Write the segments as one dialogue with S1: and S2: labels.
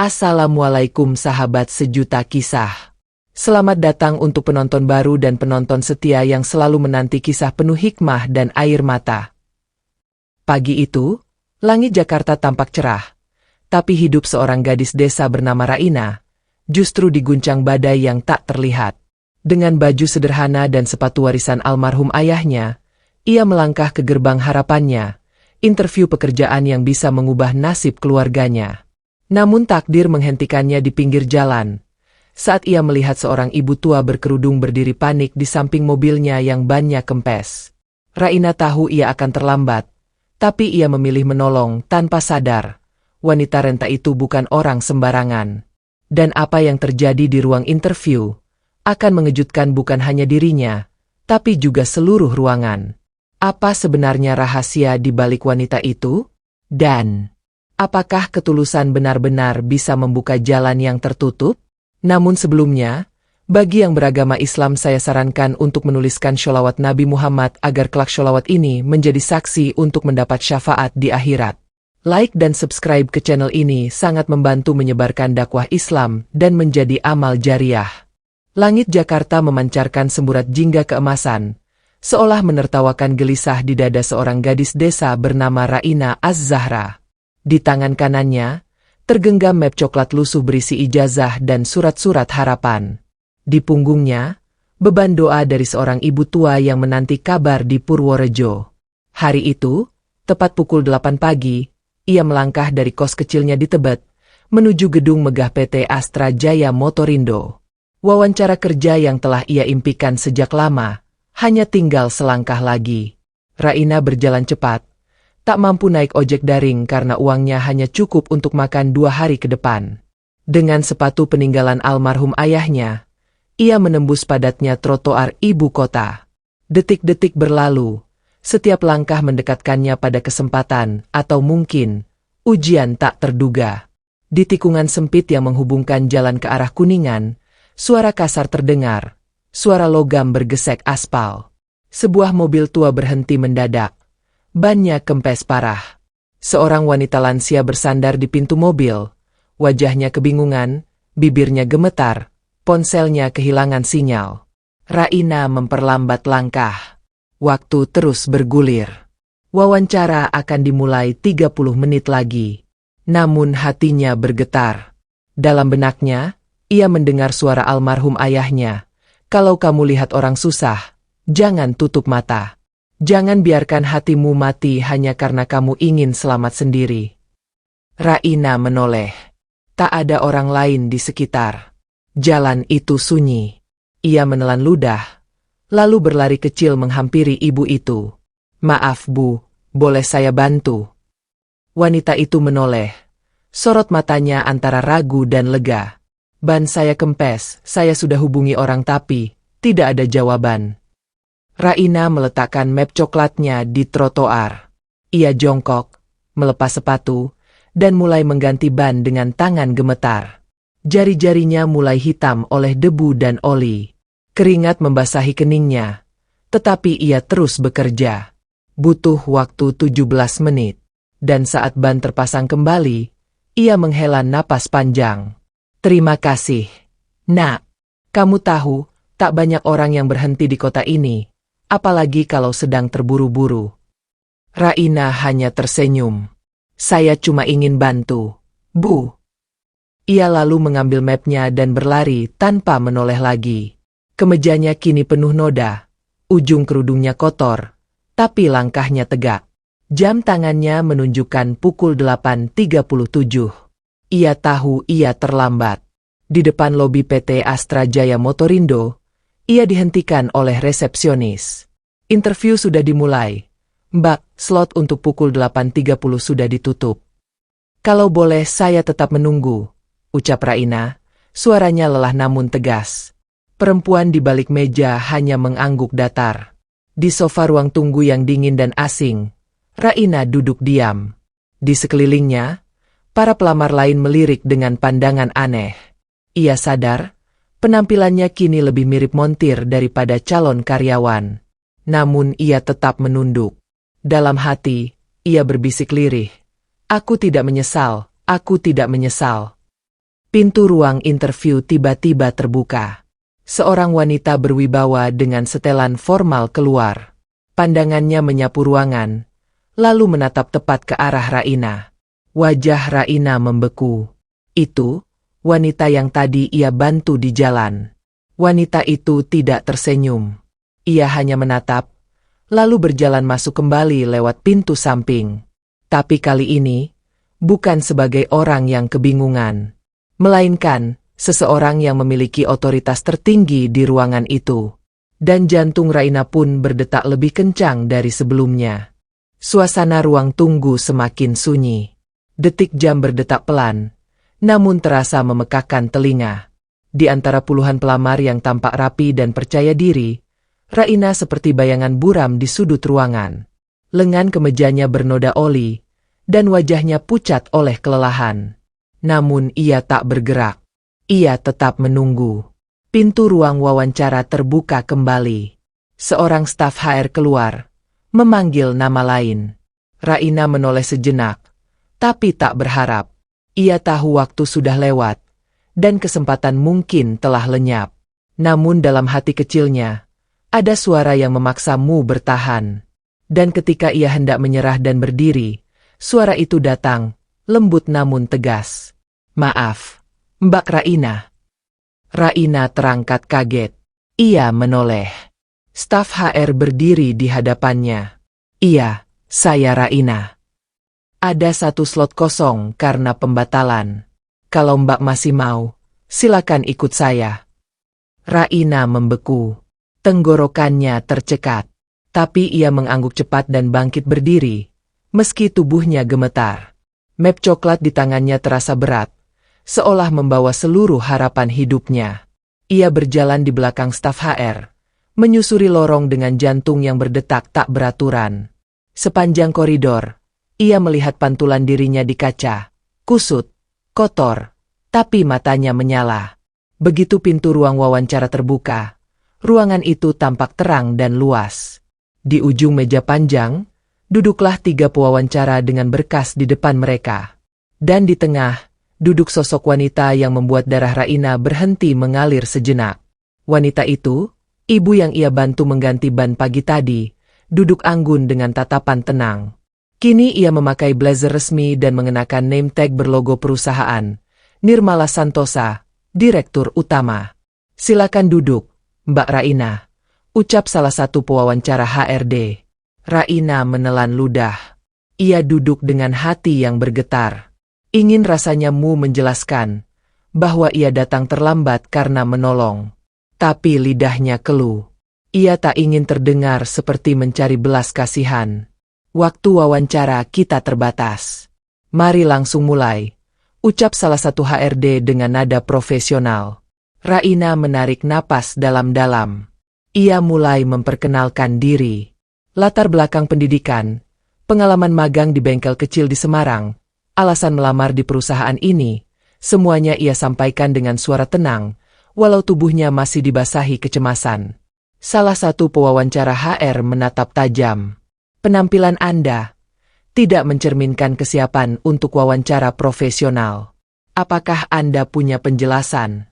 S1: Assalamualaikum sahabat sejuta kisah. Selamat datang untuk penonton baru dan penonton setia yang selalu menanti kisah penuh hikmah dan air mata. Pagi itu, langit Jakarta tampak cerah. Tapi hidup seorang gadis desa bernama Raina justru diguncang badai yang tak terlihat. Dengan baju sederhana dan sepatu warisan almarhum ayahnya, ia melangkah ke gerbang harapannya, interview pekerjaan yang bisa mengubah nasib keluarganya. Namun takdir menghentikannya di pinggir jalan, saat ia melihat seorang ibu tua berkerudung berdiri panik di samping mobilnya yang bannya kempes. Raina tahu ia akan terlambat, tapi ia memilih menolong tanpa sadar. Wanita renta itu bukan orang sembarangan. Dan apa yang terjadi di ruang interview akan mengejutkan bukan hanya dirinya, tapi juga seluruh ruangan. Apa sebenarnya rahasia di balik wanita itu? Dan apakah ketulusan benar-benar bisa membuka jalan yang tertutup? Namun sebelumnya, bagi yang beragama Islam saya sarankan untuk menuliskan sholawat Nabi Muhammad agar kelak sholawat ini menjadi saksi untuk mendapat syafaat di akhirat. Like dan subscribe ke channel ini sangat membantu menyebarkan dakwah Islam dan menjadi amal jariah. Langit Jakarta memancarkan semburat jingga keemasan, seolah menertawakan gelisah di dada seorang gadis desa bernama Raina Az-Zahra. Di tangan kanannya, tergenggam map coklat lusuh berisi ijazah dan surat-surat harapan. Di punggungnya, beban doa dari seorang ibu tua yang menanti kabar di Purworejo. Hari itu, tepat pukul 8 pagi, ia melangkah dari kos kecilnya di Tebet, menuju gedung megah PT Astra Jaya Motorindo. Wawancara kerja yang telah ia impikan sejak lama, hanya tinggal selangkah lagi. Raina berjalan cepat, tak mampu naik ojek daring karena uangnya hanya cukup untuk makan 2 hari ke depan. Dengan sepatu peninggalan almarhum ayahnya, ia menembus padatnya trotoar ibu kota. Detik-detik berlalu, setiap langkah mendekatkannya pada kesempatan atau mungkin ujian tak terduga. Di tikungan sempit yang menghubungkan jalan ke arah Kuningan, suara kasar terdengar, suara logam bergesek aspal. Sebuah mobil tua berhenti mendadak. Bannya kempes parah. Seorang wanita lansia bersandar di pintu mobil. Wajahnya kebingungan, bibirnya gemetar, ponselnya kehilangan sinyal. Raina memperlambat langkah. Waktu terus bergulir. Wawancara akan dimulai 30 menit lagi. Namun hatinya bergetar. Dalam benaknya, ia mendengar suara almarhum ayahnya. Kalau kamu lihat orang susah, jangan tutup mata. Jangan biarkan hatimu mati hanya karena kamu ingin selamat sendiri. Raina menoleh. Tak ada orang lain di sekitar. Jalan itu sunyi. Ia menelan ludah, lalu berlari kecil menghampiri ibu itu. Maaf Bu, boleh saya bantu? Wanita itu menoleh. Sorot matanya antara ragu dan lega. Ban saya kempes, saya sudah hubungi orang tapi tidak ada jawaban. Raina meletakkan map coklatnya di trotoar. Ia jongkok, melepas sepatu, dan mulai mengganti ban dengan tangan gemetar. Jari-jarinya mulai hitam oleh debu dan oli. Keringat membasahi keningnya, tetapi ia terus bekerja. Butuh waktu 17 menit. Dan saat ban terpasang kembali, ia menghela napas panjang. Terima kasih, Nak. Kamu tahu, tak banyak orang yang berhenti di kota ini. Apalagi kalau sedang terburu-buru. Raina hanya tersenyum. Saya cuma ingin bantu, Bu. Ia lalu mengambil mapnya dan berlari tanpa menoleh lagi. Kemejanya kini penuh noda. Ujung kerudungnya kotor, tapi langkahnya tegak. Jam tangannya menunjukkan pukul 8.37. Ia tahu ia terlambat. Di depan lobi PT Astra Jaya Motorindo, ia dihentikan oleh resepsionis. Interview sudah dimulai. Mbak, slot untuk pukul 8.30 sudah ditutup. Kalau boleh saya tetap menunggu, ucap Raina. Suaranya lelah namun tegas. Perempuan di balik meja hanya mengangguk datar. Di sofa ruang tunggu yang dingin dan asing, Raina duduk diam. Di sekelilingnya, para pelamar lain melirik dengan pandangan aneh. Ia sadar, penampilannya kini lebih mirip montir daripada calon karyawan. Namun ia tetap menunduk. Dalam hati, ia berbisik lirih. Aku tidak menyesal, aku tidak menyesal. Pintu ruang interview tiba-tiba terbuka. Seorang wanita berwibawa dengan setelan formal keluar. Pandangannya menyapu ruangan, lalu menatap tepat ke arah Raina. Wajah Raina membeku. Itu, wanita yang tadi ia bantu di jalan. Wanita itu tidak tersenyum. Ia hanya menatap, lalu berjalan masuk kembali lewat pintu samping. Tapi kali ini, bukan sebagai orang yang kebingungan, melainkan seseorang yang memiliki otoritas tertinggi di ruangan itu. Dan jantung Raina pun berdetak lebih kencang dari sebelumnya. Suasana ruang tunggu semakin sunyi. Detik jam berdetak pelan, namun terasa memekakkan telinga. Di antara puluhan pelamar yang tampak rapi dan percaya diri, Raina seperti bayangan buram di sudut ruangan. Lengan kemejanya bernoda oli, dan wajahnya pucat oleh kelelahan. Namun ia tak bergerak. Ia tetap menunggu. Pintu ruang wawancara terbuka kembali. Seorang staf HR keluar, memanggil nama lain. Raina menoleh sejenak, tapi tak berharap. Ia tahu waktu sudah lewat, dan kesempatan mungkin telah lenyap. Namun dalam hati kecilnya, ada suara yang memaksamu bertahan. Dan ketika ia hendak menyerah dan berdiri, suara itu datang, lembut namun tegas. "Maaf, Mbak Raina." Raina terangkat kaget. Ia menoleh. Staf HR berdiri di hadapannya. "Iya, saya Raina. Ada satu slot kosong karena pembatalan. Kalau Mbak masih mau, silakan ikut saya." Raina membeku. Tenggorokannya tercekat. Tapi ia mengangguk cepat dan bangkit berdiri, meski tubuhnya gemetar. Map coklat di tangannya terasa berat, seolah membawa seluruh harapan hidupnya. Ia berjalan di belakang staf HR, menyusuri lorong dengan jantung yang berdetak tak beraturan. Sepanjang koridor, ia melihat pantulan dirinya di kaca, kusut, kotor, tapi matanya menyala. Begitu pintu ruang wawancara terbuka, ruangan itu tampak terang dan luas. Di ujung meja panjang, duduklah 3 pewawancara dengan berkas di depan mereka. Dan di tengah, duduk sosok wanita yang membuat darah Raina berhenti mengalir sejenak. Wanita itu, ibu yang ia bantu mengganti ban pagi tadi, duduk anggun dengan tatapan tenang. Kini ia memakai blazer resmi dan mengenakan name tag berlogo perusahaan, Nirmala Santosa, Direktur Utama. "Silakan duduk, Mbak Raina," ucap salah satu pewawancara HRD. Raina menelan ludah. Ia duduk dengan hati yang bergetar. Ingin rasanya menjelaskan bahwa ia datang terlambat karena menolong. Tapi lidahnya keluh. Ia tak ingin terdengar seperti mencari belas kasihan. "Waktu wawancara kita terbatas. Mari langsung mulai," ucap salah satu HRD dengan nada profesional. Raina menarik napas dalam-dalam. Ia mulai memperkenalkan diri. Latar belakang pendidikan, pengalaman magang di bengkel kecil di Semarang, alasan melamar di perusahaan ini, semuanya ia sampaikan dengan suara tenang, walau tubuhnya masih dibasahi kecemasan. Salah satu pewawancara HR menatap tajam. "Penampilan Anda tidak mencerminkan kesiapan untuk wawancara profesional. Apakah Anda punya penjelasan?"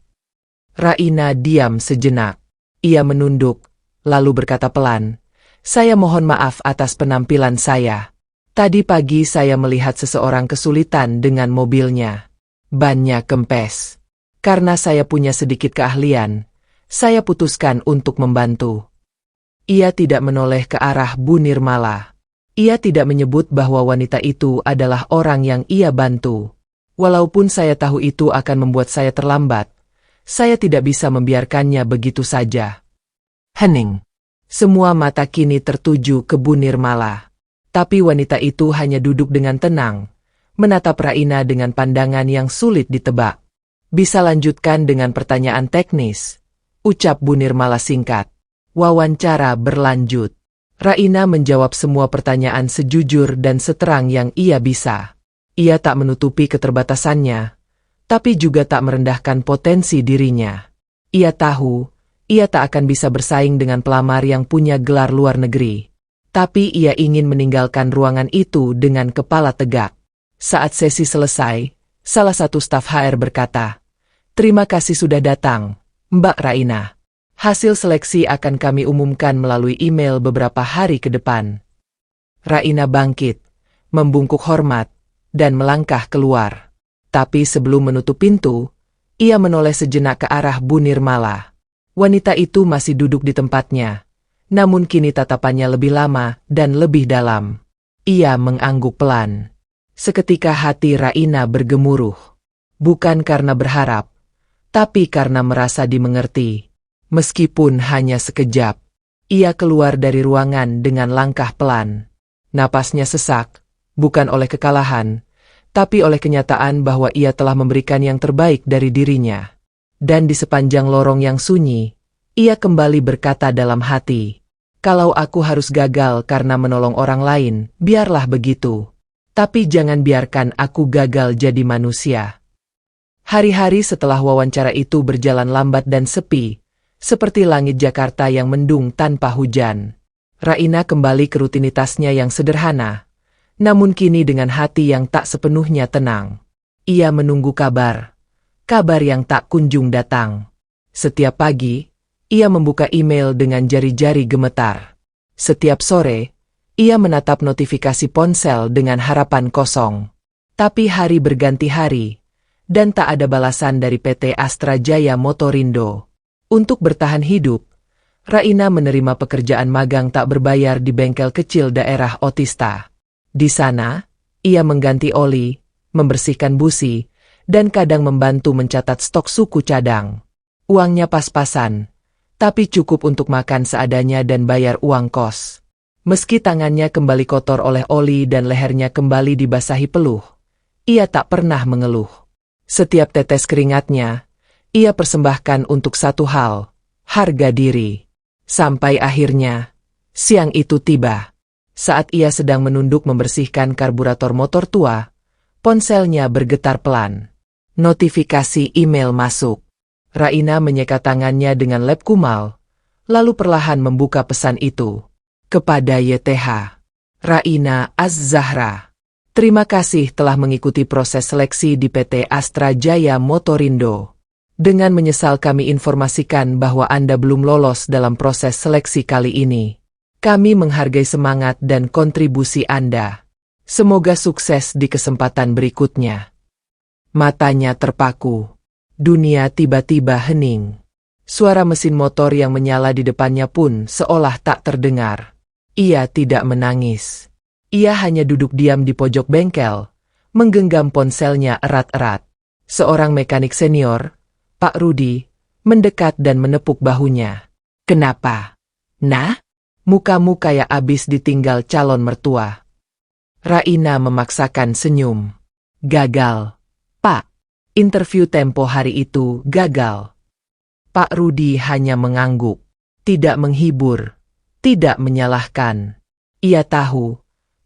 S1: Raina diam sejenak. Ia menunduk, lalu berkata pelan, "Saya mohon maaf atas penampilan saya. Tadi pagi saya melihat seseorang kesulitan dengan mobilnya. Bannya kempes. Karena saya punya sedikit keahlian, saya putuskan untuk membantu." Ia tidak menoleh ke arah Bu Nirmala. Ia tidak menyebut bahwa wanita itu adalah orang yang ia bantu. "Walaupun saya tahu itu akan membuat saya terlambat, saya tidak bisa membiarkannya begitu saja." Hening. Semua mata kini tertuju ke Bu Nirmala. Tapi wanita itu hanya duduk dengan tenang, menatap Raina dengan pandangan yang sulit ditebak. "Bisa lanjutkan dengan pertanyaan teknis," ucap Bu Nirmala singkat. Wawancara berlanjut. Raina menjawab semua pertanyaan sejujur dan seterang yang ia bisa. Ia tak menutupi keterbatasannya, tapi juga tak merendahkan potensi dirinya. Ia tahu, ia tak akan bisa bersaing dengan pelamar yang punya gelar luar negeri. Tapi ia ingin meninggalkan ruangan itu dengan kepala tegak. Saat sesi selesai, salah satu staf HR berkata, Terima kasih sudah datang, Mbak Raina. Hasil seleksi akan kami umumkan melalui email beberapa hari ke depan. Raina bangkit, membungkuk hormat, dan melangkah keluar. Tapi sebelum menutup pintu, ia menoleh sejenak ke arah Bu Nirmala. Wanita itu masih duduk di tempatnya, namun kini tatapannya lebih lama dan lebih dalam. Ia mengangguk pelan. Seketika hati Raina bergemuruh. Bukan karena berharap, tapi karena merasa dimengerti. Meskipun hanya sekejap, ia keluar dari ruangan dengan langkah pelan. Napasnya sesak, bukan oleh kekalahan, tapi oleh kenyataan bahwa ia telah memberikan yang terbaik dari dirinya. Dan di sepanjang lorong yang sunyi, ia kembali berkata dalam hati, "Kalau aku harus gagal karena menolong orang lain, biarlah begitu. Tapi jangan biarkan aku gagal jadi manusia." Hari-hari setelah wawancara itu berjalan lambat dan sepi, seperti langit Jakarta yang mendung tanpa hujan. Raina kembali ke rutinitasnya yang sederhana, namun kini dengan hati yang tak sepenuhnya tenang. Ia menunggu kabar yang tak kunjung datang. Setiap pagi, ia membuka email dengan jari-jari gemetar. Setiap sore, ia menatap notifikasi ponsel dengan harapan kosong. Tapi hari berganti hari, dan tak ada balasan dari PT Astra Jaya Motorindo. Untuk bertahan hidup, Raina menerima pekerjaan magang tak berbayar di bengkel kecil daerah Otista. Di sana, ia mengganti oli, membersihkan busi, dan kadang membantu mencatat stok suku cadang. Uangnya pas-pasan, tapi cukup untuk makan seadanya dan bayar uang kos. Meski tangannya kembali kotor oleh oli dan lehernya kembali dibasahi peluh, ia tak pernah mengeluh. Setiap tetes keringatnya, ia persembahkan untuk satu hal, harga diri. Sampai akhirnya, siang itu tiba. Saat ia sedang menunduk membersihkan karburator motor tua, ponselnya bergetar pelan. Notifikasi email masuk. Raina menyeka tangannya dengan lap kumal, lalu perlahan membuka pesan itu. Kepada YTH. Raina Az-Zahra. Terima kasih telah mengikuti proses seleksi di PT Astra Jaya Motorindo. Dengan menyesal kami informasikan bahwa Anda belum lolos dalam proses seleksi kali ini. Kami menghargai semangat dan kontribusi Anda. Semoga sukses di kesempatan berikutnya. Matanya terpaku. Dunia tiba-tiba hening. Suara mesin motor yang menyala di depannya pun seolah tak terdengar. Ia tidak menangis. Ia hanya duduk diam di pojok bengkel, menggenggam ponselnya erat-erat. Seorang mekanik senior, Pak Rudi, mendekat dan menepuk bahunya. Kenapa? Nah? Mukamu kayak abis ditinggal calon mertua. Raina memaksakan senyum. Gagal. Pak, interview Tempo hari itu gagal. Pak Rudi hanya mengangguk, tidak menghibur, tidak menyalahkan. Ia tahu,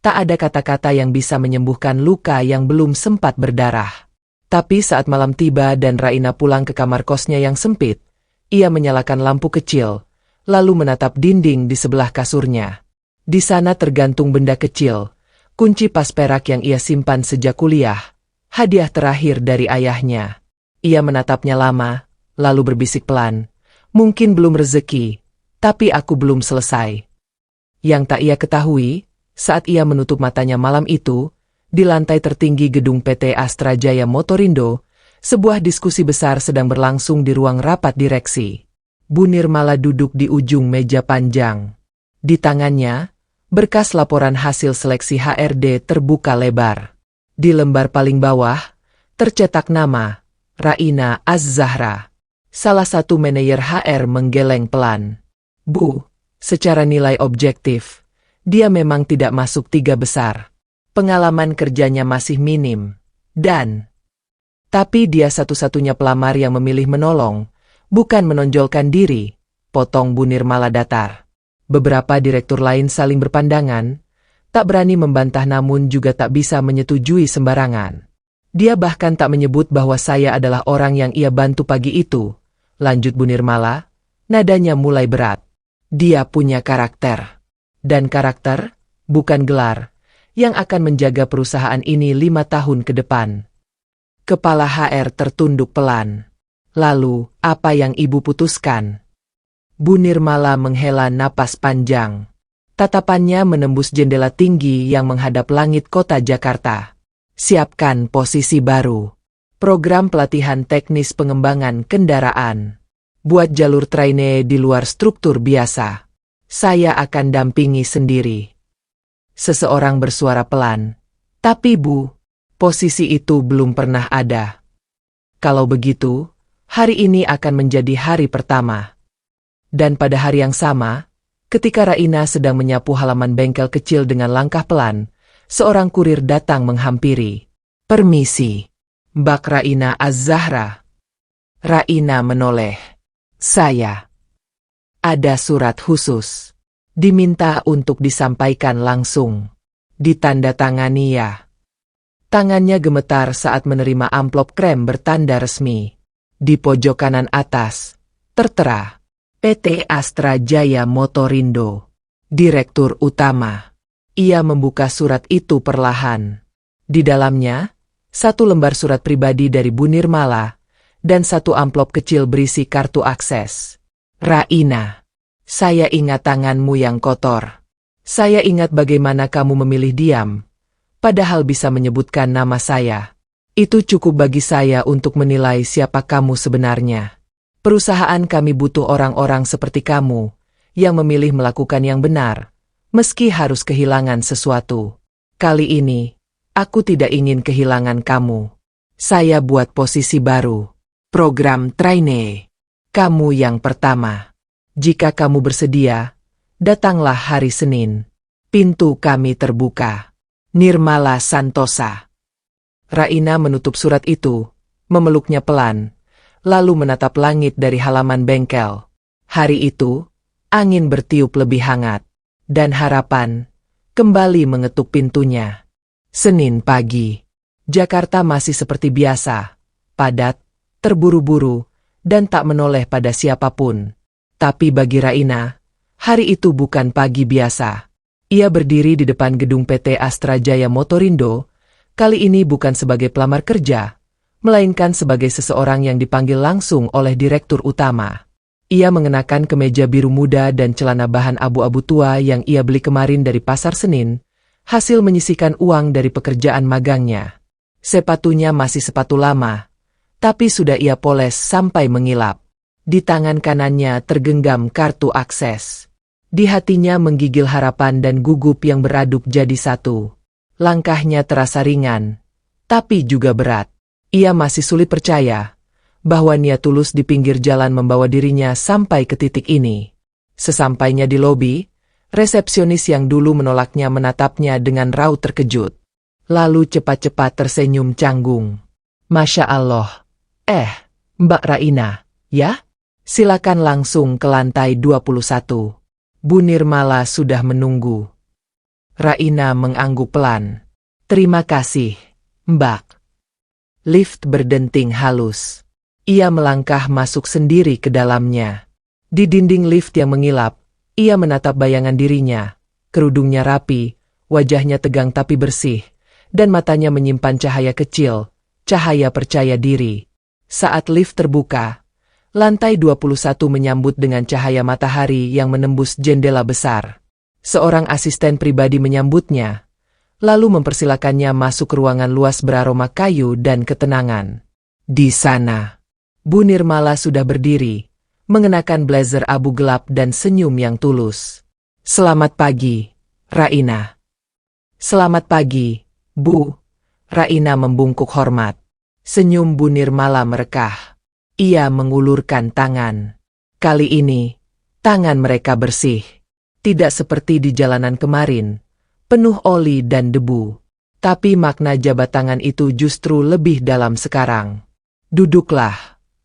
S1: tak ada kata-kata yang bisa menyembuhkan luka yang belum sempat berdarah. Tapi saat malam tiba dan Raina pulang ke kamar kosnya yang sempit, ia menyalakan lampu kecil, lalu menatap dinding di sebelah kasurnya. Di sana tergantung benda kecil, kunci pas perak yang ia simpan sejak kuliah, hadiah terakhir dari ayahnya. Ia menatapnya lama, lalu berbisik pelan, mungkin belum rezeki, tapi aku belum selesai. Yang tak ia ketahui, saat ia menutup matanya malam itu, di lantai tertinggi gedung PT Astra Jaya Motorindo, sebuah diskusi besar sedang berlangsung di ruang rapat direksi. Bu Nirmala duduk di ujung meja panjang. Di tangannya, berkas laporan hasil seleksi HRD terbuka lebar. Di lembar paling bawah, tercetak nama, Raina Az-Zahra. Salah satu manajer HR menggeleng pelan. Bu, secara nilai objektif, dia memang tidak masuk 3 besar. Pengalaman kerjanya masih minim. Tapi dia satu-satunya pelamar yang memilih menolong, bukan menonjolkan diri, potong Bu Nirmala datar. Beberapa direktur lain saling berpandangan, tak berani membantah namun juga tak bisa menyetujui sembarangan. Dia bahkan tak menyebut bahwa saya adalah orang yang ia bantu pagi itu, lanjut Bu Nirmala, nadanya mulai berat. Dia punya karakter. Dan karakter, bukan gelar, yang akan menjaga perusahaan ini 5 tahun ke depan. Kepala HR tertunduk pelan. Lalu, apa yang ibu putuskan? Bu Nirmala menghela napas panjang. Tatapannya menembus jendela tinggi yang menghadap langit kota Jakarta. Siapkan posisi baru. Program pelatihan teknis pengembangan kendaraan. Buat jalur trainee di luar struktur biasa. Saya akan dampingi sendiri. Seseorang bersuara pelan. Tapi Bu, posisi itu belum pernah ada. Kalau begitu, hari ini akan menjadi hari pertama. Dan pada hari yang sama, ketika Raina sedang menyapu halaman bengkel kecil dengan langkah pelan, seorang kurir datang menghampiri. Permisi, Mbak Raina Az-Zahra. Raina menoleh. Saya. Ada surat khusus. Diminta untuk disampaikan langsung. Ditandatangani ya. Tangannya gemetar saat menerima amplop krem bertanda resmi. Di pojok kanan atas, tertera, PT Astra Jaya Motorindo. Direktur Utama. Ia membuka surat itu perlahan. Di dalamnya, satu lembar surat pribadi dari Bu Nirmala, dan satu amplop kecil berisi kartu akses. Raina, saya ingat tanganmu yang kotor. Saya ingat bagaimana kamu memilih diam. Padahal bisa menyebutkan nama saya. Itu cukup bagi saya untuk menilai siapa kamu sebenarnya. Perusahaan kami butuh orang-orang seperti kamu, yang memilih melakukan yang benar, meski harus kehilangan sesuatu. Kali ini, aku tidak ingin kehilangan kamu. Saya buat posisi baru. Program trainee. Kamu yang pertama. Jika kamu bersedia, datanglah hari Senin. Pintu kami terbuka. Nirmala Santosa. Raina menutup surat itu, memeluknya pelan, lalu menatap langit dari halaman bengkel. Hari itu, angin bertiup lebih hangat, dan harapan kembali mengetuk pintunya. Senin pagi. Jakarta masih seperti biasa, padat, terburu-buru, dan tak menoleh pada siapapun. Tapi bagi Raina, hari itu bukan pagi biasa. Ia berdiri di depan gedung PT Astra Jaya Motorindo, kali ini bukan sebagai pelamar kerja, melainkan sebagai seseorang yang dipanggil langsung oleh Direktur Utama. Ia mengenakan kemeja biru muda dan celana bahan abu-abu tua yang ia beli kemarin dari Pasar Senin, hasil menyisihkan uang dari pekerjaan magangnya. Sepatunya masih sepatu lama, tapi sudah ia poles sampai mengilap. Di tangan kanannya tergenggam kartu akses. Di hatinya menggigil harapan dan gugup yang beraduk jadi satu. Langkahnya terasa ringan, tapi juga berat. Ia masih sulit percaya bahwa niat tulus di pinggir jalan membawa dirinya sampai ke titik ini. Sesampainya di lobi, resepsionis yang dulu menolaknya menatapnya dengan raut terkejut. Lalu cepat-cepat tersenyum canggung. Masya Allah. Mbak Raina, ya? Silakan langsung ke lantai 21. Bu Nirmala sudah menunggu. Raina mengangguk pelan. Terima kasih, Mbak. Lift berdenting halus. Ia melangkah masuk sendiri ke dalamnya. Di dinding lift yang mengilap, ia menatap bayangan dirinya. Kerudungnya rapi, wajahnya tegang tapi bersih, dan matanya menyimpan cahaya kecil, cahaya percaya diri. Saat lift terbuka, lantai 21 menyambut dengan cahaya matahari yang menembus jendela besar. Seorang asisten pribadi menyambutnya, lalu mempersilakannya masuk ke ruangan luas beraroma kayu dan ketenangan. Di sana, Bu Nirmala sudah berdiri, mengenakan blazer abu gelap dan senyum yang tulus. Selamat pagi, Raina. Selamat pagi, Bu. Raina membungkuk hormat. Senyum Bu Nirmala merekah. Ia mengulurkan tangan. Kali ini, tangan mereka bersih. Tidak seperti di jalanan kemarin, penuh oli dan debu. Tapi makna jabat tangan itu justru lebih dalam sekarang. Duduklah,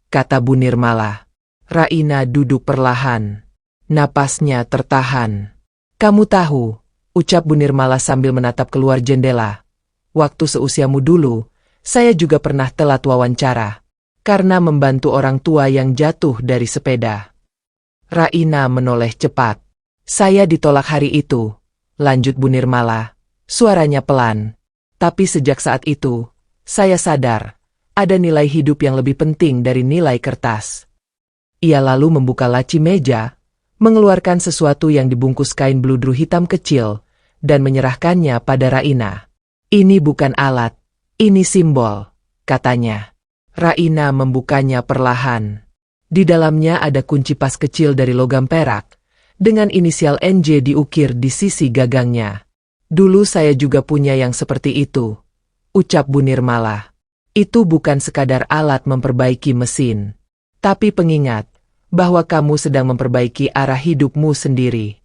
S1: kata Bu Nirmala. Raina duduk perlahan. Napasnya tertahan. Kamu tahu, ucap Bu Nirmala sambil menatap keluar jendela. Waktu seusiamu dulu, saya juga pernah telat wawancara. Karena membantu orang tua yang jatuh dari sepeda. Raina menoleh cepat. Saya ditolak hari itu, lanjut Bu Nirmala. Suaranya pelan. Tapi sejak saat itu, saya sadar, Ada nilai hidup yang lebih penting dari nilai kertas. Ia lalu membuka laci meja, mengeluarkan sesuatu yang dibungkus kain bludru hitam kecil, dan menyerahkannya pada Raina. Ini bukan alat, ini simbol, katanya. Raina membukanya perlahan. Di dalamnya ada kunci pas kecil dari logam perak, dengan inisial NJ diukir di sisi gagangnya. Dulu saya juga punya yang seperti itu, ucap Bu Nirmala. Itu bukan sekadar alat memperbaiki mesin, tapi pengingat bahwa kamu sedang memperbaiki arah hidupmu sendiri.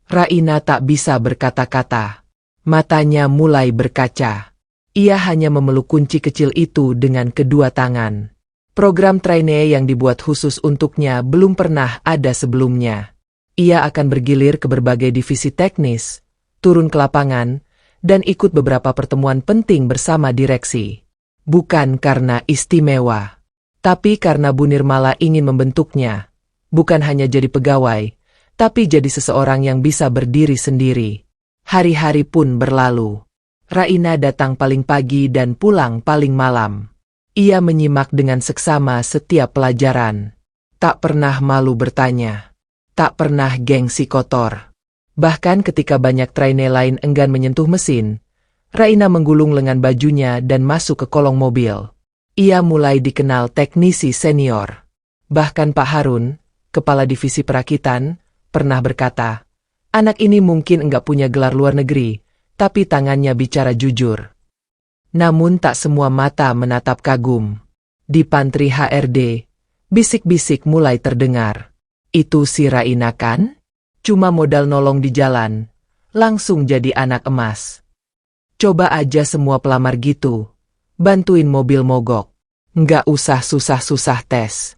S1: Raina tak bisa berkata-kata. Matanya mulai berkaca. Ia hanya memeluk kunci kecil itu dengan kedua tangan. Program trainee yang dibuat khusus untuknya belum pernah ada sebelumnya. Ia akan bergilir ke berbagai divisi teknis, turun ke lapangan, dan ikut beberapa pertemuan penting bersama direksi. Bukan karena istimewa, tapi karena Bu Nirmala ingin membentuknya. Bukan hanya jadi pegawai, tapi jadi seseorang yang bisa berdiri sendiri. Hari-hari pun berlalu. Raina datang paling pagi dan pulang paling malam. Ia menyimak dengan seksama setiap pelajaran. Tak pernah malu bertanya. Tak pernah gengsi kotor. Bahkan ketika banyak trainee lain enggan menyentuh mesin, Raina menggulung lengan bajunya dan masuk ke kolong mobil. Ia mulai dikenal teknisi senior. Bahkan Pak Harun, kepala divisi perakitan, pernah berkata, anak ini mungkin enggak punya gelar luar negeri, tapi tangannya bicara jujur. Namun tak semua mata menatap kagum. Di pantry HRD, bisik-bisik mulai terdengar. Itu si Raina kan? Cuma modal nolong di jalan, langsung jadi anak emas. Coba aja semua pelamar gitu, bantuin mobil mogok. Nggak usah susah-susah tes.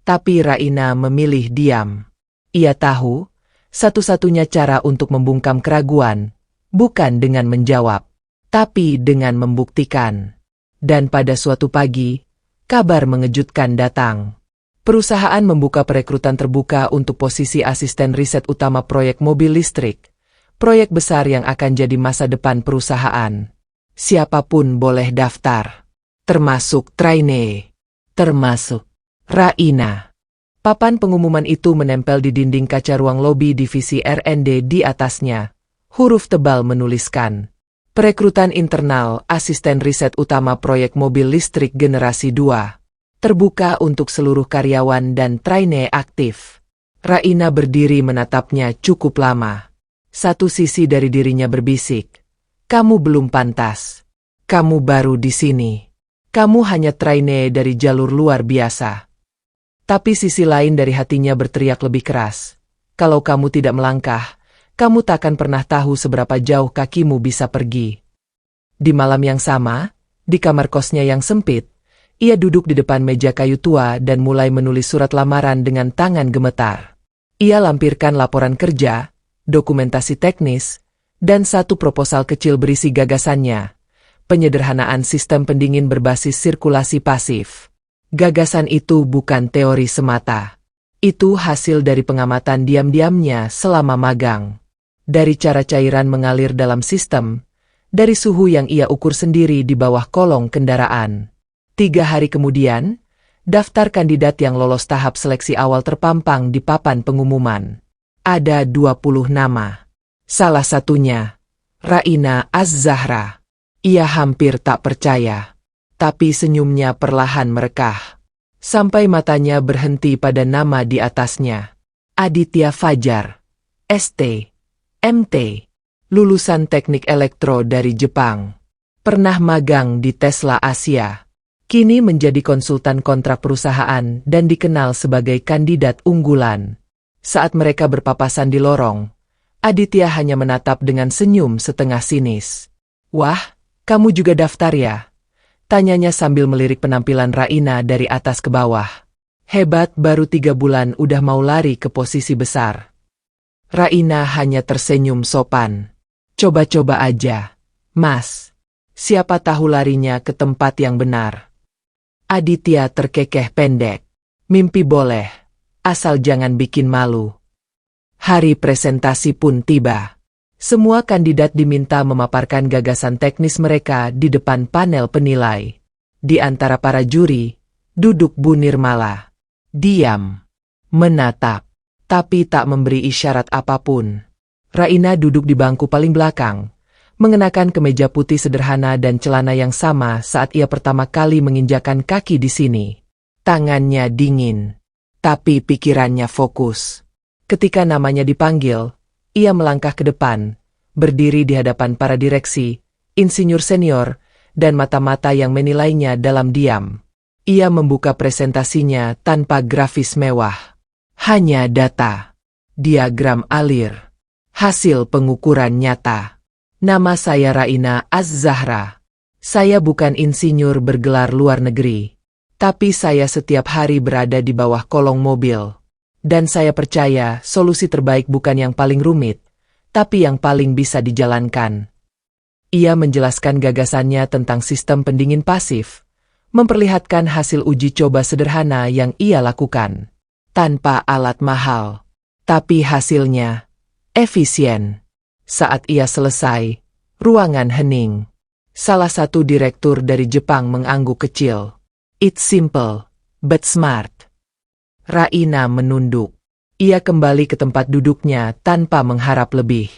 S1: Tapi Raina memilih diam. Ia tahu, satu-satunya cara untuk membungkam keraguan, bukan dengan menjawab, tapi dengan membuktikan. Dan pada suatu pagi, kabar mengejutkan datang. Perusahaan membuka perekrutan terbuka untuk posisi asisten riset utama proyek mobil listrik. Proyek besar yang akan jadi masa depan perusahaan. Siapapun boleh daftar. Termasuk trainee. Termasuk Raina. Papan pengumuman itu menempel di dinding kaca ruang lobi divisi R&D di atasnya. Huruf tebal menuliskan. Perekrutan internal asisten riset utama proyek mobil listrik generasi 2. Terbuka untuk seluruh karyawan dan trainee aktif. Raina berdiri menatapnya cukup lama. Satu sisi dari dirinya berbisik, kamu belum pantas. Kamu baru di sini. Kamu hanya trainee dari jalur luar biasa. Tapi sisi lain dari hatinya berteriak lebih keras. Kalau kamu tidak melangkah, kamu takkan pernah tahu seberapa jauh kakimu bisa pergi. Di malam yang sama, di kamar kosnya yang sempit, ia duduk di depan meja kayu tua dan mulai menulis surat lamaran dengan tangan gemetar. Ia lampirkan laporan kerja, dokumentasi teknis, dan satu proposal kecil berisi gagasannya. Penyederhanaan sistem pendingin berbasis sirkulasi pasif. Gagasan itu bukan teori semata. Itu hasil dari pengamatan diam-diamnya selama magang. Dari cara cairan mengalir dalam sistem, dari suhu yang ia ukur sendiri di bawah kolong kendaraan. 3 hari kemudian, daftar kandidat yang lolos tahap seleksi awal terpampang di papan pengumuman. Ada 20 nama. Salah satunya, Raina Az-Zahra. Ia hampir tak percaya. Tapi senyumnya perlahan merekah. Sampai matanya berhenti pada nama di atasnya. Aditya Fajar. ST. MT. Lulusan teknik elektro dari Jepang. Pernah magang di Tesla Asia. Kini menjadi konsultan kontrak perusahaan dan dikenal sebagai kandidat unggulan. Saat mereka berpapasan di lorong, Aditya hanya menatap dengan senyum setengah sinis. Wah, kamu juga daftar ya? Tanyanya sambil melirik penampilan Raina dari atas ke bawah. Hebat, baru 3 bulan udah mau lari ke posisi besar. Raina hanya tersenyum sopan. Coba-coba aja, Mas. Siapa tahu larinya ke tempat yang benar. Aditya terkekeh pendek. Mimpi boleh, asal jangan bikin malu. Hari presentasi pun tiba. Semua kandidat diminta memaparkan gagasan teknis mereka di depan panel penilai. Di antara para juri, duduk Bu Nirmala. Diam. Menatap. Tapi tak memberi isyarat apapun. Raina duduk di bangku paling belakang, mengenakan kemeja putih sederhana dan celana yang sama saat ia pertama kali menginjakan kaki di sini. Tangannya dingin, tapi pikirannya fokus. Ketika namanya dipanggil, ia melangkah ke depan, berdiri di hadapan para direksi, insinyur senior, dan mata-mata yang menilainya dalam diam. Ia membuka presentasinya tanpa grafis mewah. Hanya data, diagram alir, hasil pengukuran nyata. Nama saya Raina Az-Zahra. Saya bukan insinyur bergelar luar negeri. Tapi saya setiap hari berada di bawah kolong mobil. Dan saya percaya solusi terbaik bukan yang paling rumit, tapi yang paling bisa dijalankan. Ia menjelaskan gagasannya tentang sistem pendingin pasif, memperlihatkan hasil uji coba sederhana yang ia lakukan. Tanpa alat mahal. Tapi hasilnya efisien. Saat ia selesai, ruangan hening. Salah satu direktur dari Jepang mengangguk kecil. It's simple, but smart. Raina menunduk. Ia kembali ke tempat duduknya tanpa mengharap lebih.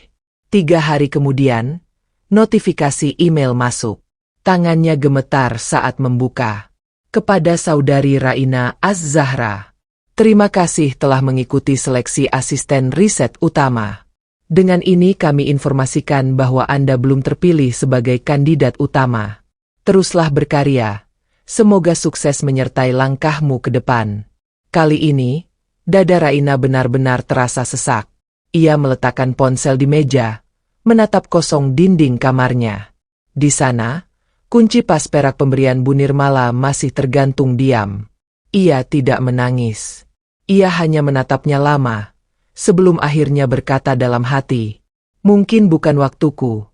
S1: 3 hari kemudian, notifikasi email masuk. Tangannya gemetar saat membuka. Kepada saudari Raina Az-Zahra. Terima kasih telah mengikuti seleksi asisten riset utama. Dengan ini kami informasikan bahwa Anda belum terpilih sebagai kandidat utama. Teruslah berkarya. Semoga sukses menyertai langkahmu ke depan. Kali ini, dada Raina benar-benar terasa sesak. Ia meletakkan ponsel di meja, menatap kosong dinding kamarnya. Di sana, kunci pas perak pemberian Bu Nirmala masih tergantung diam. Ia tidak menangis. Ia hanya menatapnya lama, sebelum akhirnya berkata dalam hati, mungkin bukan waktuku,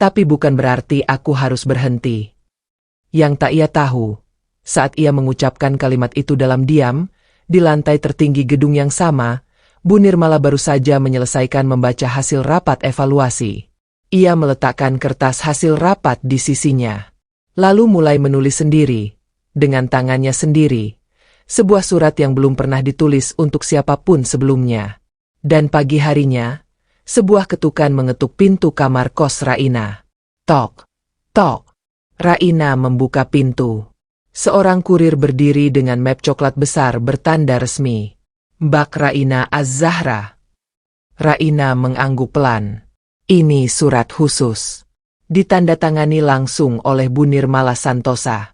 S1: tapi bukan berarti aku harus berhenti. Yang tak ia tahu, saat ia mengucapkan kalimat itu dalam diam, di lantai tertinggi gedung yang sama, Bu Nirmala baru saja menyelesaikan membaca hasil rapat evaluasi. Ia meletakkan kertas hasil rapat di sisinya, lalu mulai menulis sendiri, dengan tangannya sendiri. Sebuah surat yang belum pernah ditulis untuk siapapun sebelumnya. Dan pagi harinya, sebuah ketukan mengetuk pintu kamar kos Raina. Tok, tok. Raina membuka pintu. Seorang kurir berdiri dengan map coklat besar bertanda resmi. Mbak Raina Az-Zahra. Raina mengangguk pelan. Ini surat khusus. Ditandatangani langsung oleh Bu Nirmala Santosa.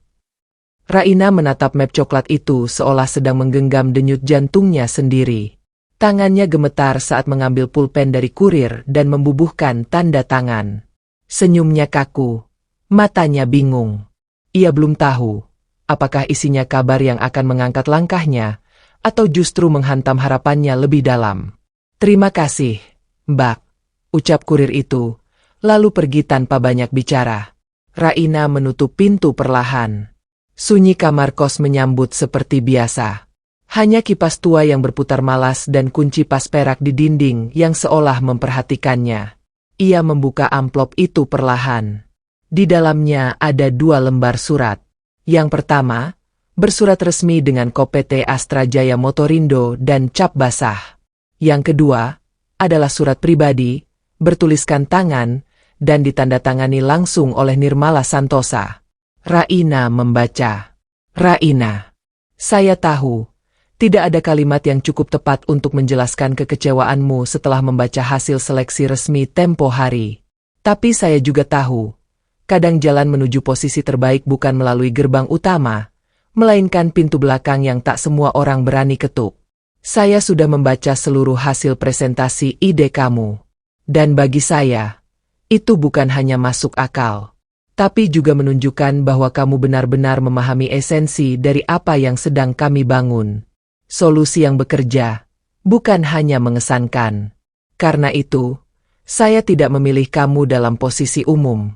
S1: Raina menatap map coklat itu seolah sedang menggenggam denyut jantungnya sendiri. Tangannya gemetar saat mengambil pulpen dari kurir dan membubuhkan tanda tangan. Senyumnya kaku, matanya bingung. Ia belum tahu, apakah isinya kabar yang akan mengangkat langkahnya, atau justru menghantam harapannya lebih dalam. Terima kasih, Mbak, ucap kurir itu, lalu pergi tanpa banyak bicara. Raina menutup pintu perlahan. Sunyi kamar kos menyambut seperti biasa. Hanya kipas tua yang berputar malas dan kunci pas perak di dinding yang seolah memperhatikannya. Ia membuka amplop itu perlahan. Di dalamnya ada 2 lembar surat. Yang pertama, bersurat resmi dengan kop PT Astra Jaya Motorindo dan cap basah. Yang kedua, adalah surat pribadi, bertuliskan tangan, dan ditandatangani langsung oleh Nirmala Santosa. Raina membaca. Raina, saya tahu, tidak ada kalimat yang cukup tepat untuk menjelaskan kekecewaanmu setelah membaca hasil seleksi resmi tempo hari. Tapi saya juga tahu, kadang jalan menuju posisi terbaik bukan melalui gerbang utama, melainkan pintu belakang yang tak semua orang berani ketuk. Saya sudah membaca seluruh hasil presentasi ide kamu. Dan bagi saya, itu bukan hanya masuk akal, tapi juga menunjukkan bahwa kamu benar-benar memahami esensi dari apa yang sedang kami bangun. Solusi yang bekerja, bukan hanya mengesankan. Karena itu, saya tidak memilih kamu dalam posisi umum.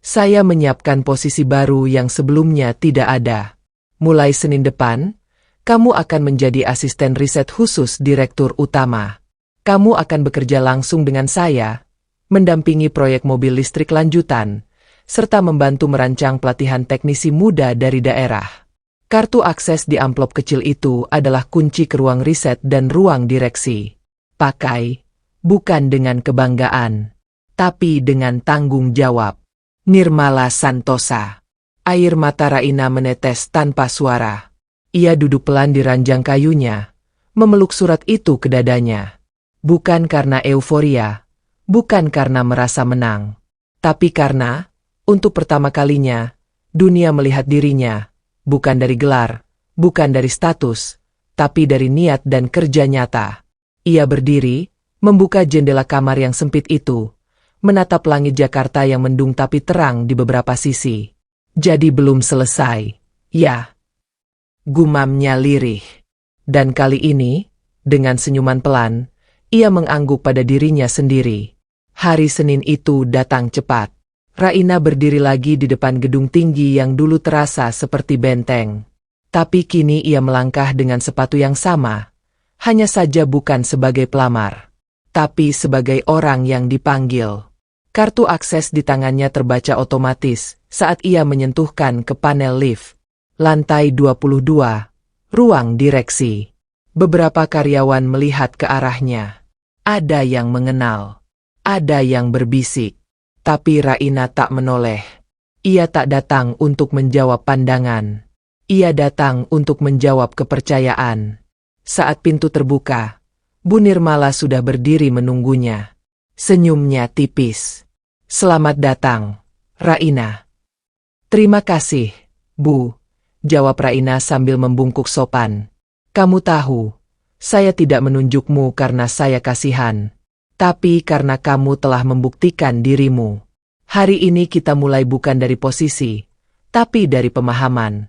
S1: Saya menyiapkan posisi baru yang sebelumnya tidak ada. Mulai Senin depan, kamu akan menjadi asisten riset khusus direktur utama. Kamu akan bekerja langsung dengan saya, mendampingi proyek mobil listrik lanjutan, serta membantu merancang pelatihan teknisi muda dari daerah. Kartu akses di amplop kecil itu adalah kunci ke ruang riset dan ruang direksi. Pakai, bukan dengan kebanggaan, tapi dengan tanggung jawab. Nirmala Santosa. Air mata Raina menetes tanpa suara. Ia duduk pelan di ranjang kayunya, memeluk surat itu ke dadanya. Bukan karena euforia, bukan karena merasa menang, tapi karena, untuk pertama kalinya, dunia melihat dirinya, bukan dari gelar, bukan dari status, tapi dari niat dan kerja nyata. Ia berdiri, membuka jendela kamar yang sempit itu, menatap langit Jakarta yang mendung tapi terang di beberapa sisi. Jadi belum selesai, ya. Gumamnya lirih. Dan kali ini, dengan senyuman pelan, ia mengangguk pada dirinya sendiri. Hari Senin itu datang cepat. Raina berdiri lagi di depan gedung tinggi yang dulu terasa seperti benteng. Tapi kini ia melangkah dengan sepatu yang sama. Hanya saja bukan sebagai pelamar, tapi sebagai orang yang dipanggil. Kartu akses di tangannya terbaca otomatis saat ia menyentuhkan ke panel lift. Lantai 22, ruang direksi. Beberapa karyawan melihat ke arahnya. Ada yang mengenal, ada yang berbisik, tapi Raina tak menoleh. Ia tak datang untuk menjawab pandangan. Ia datang untuk menjawab kepercayaan. Saat pintu terbuka, Bu Nirmala sudah berdiri menunggunya. Senyumnya tipis. Selamat datang, Raina. Terima kasih, Bu, jawab Raina sambil membungkuk sopan. Kamu tahu, saya tidak menunjukmu karena saya kasihan, tapi karena kamu telah membuktikan dirimu. Hari ini kita mulai bukan dari posisi, tapi dari pemahaman.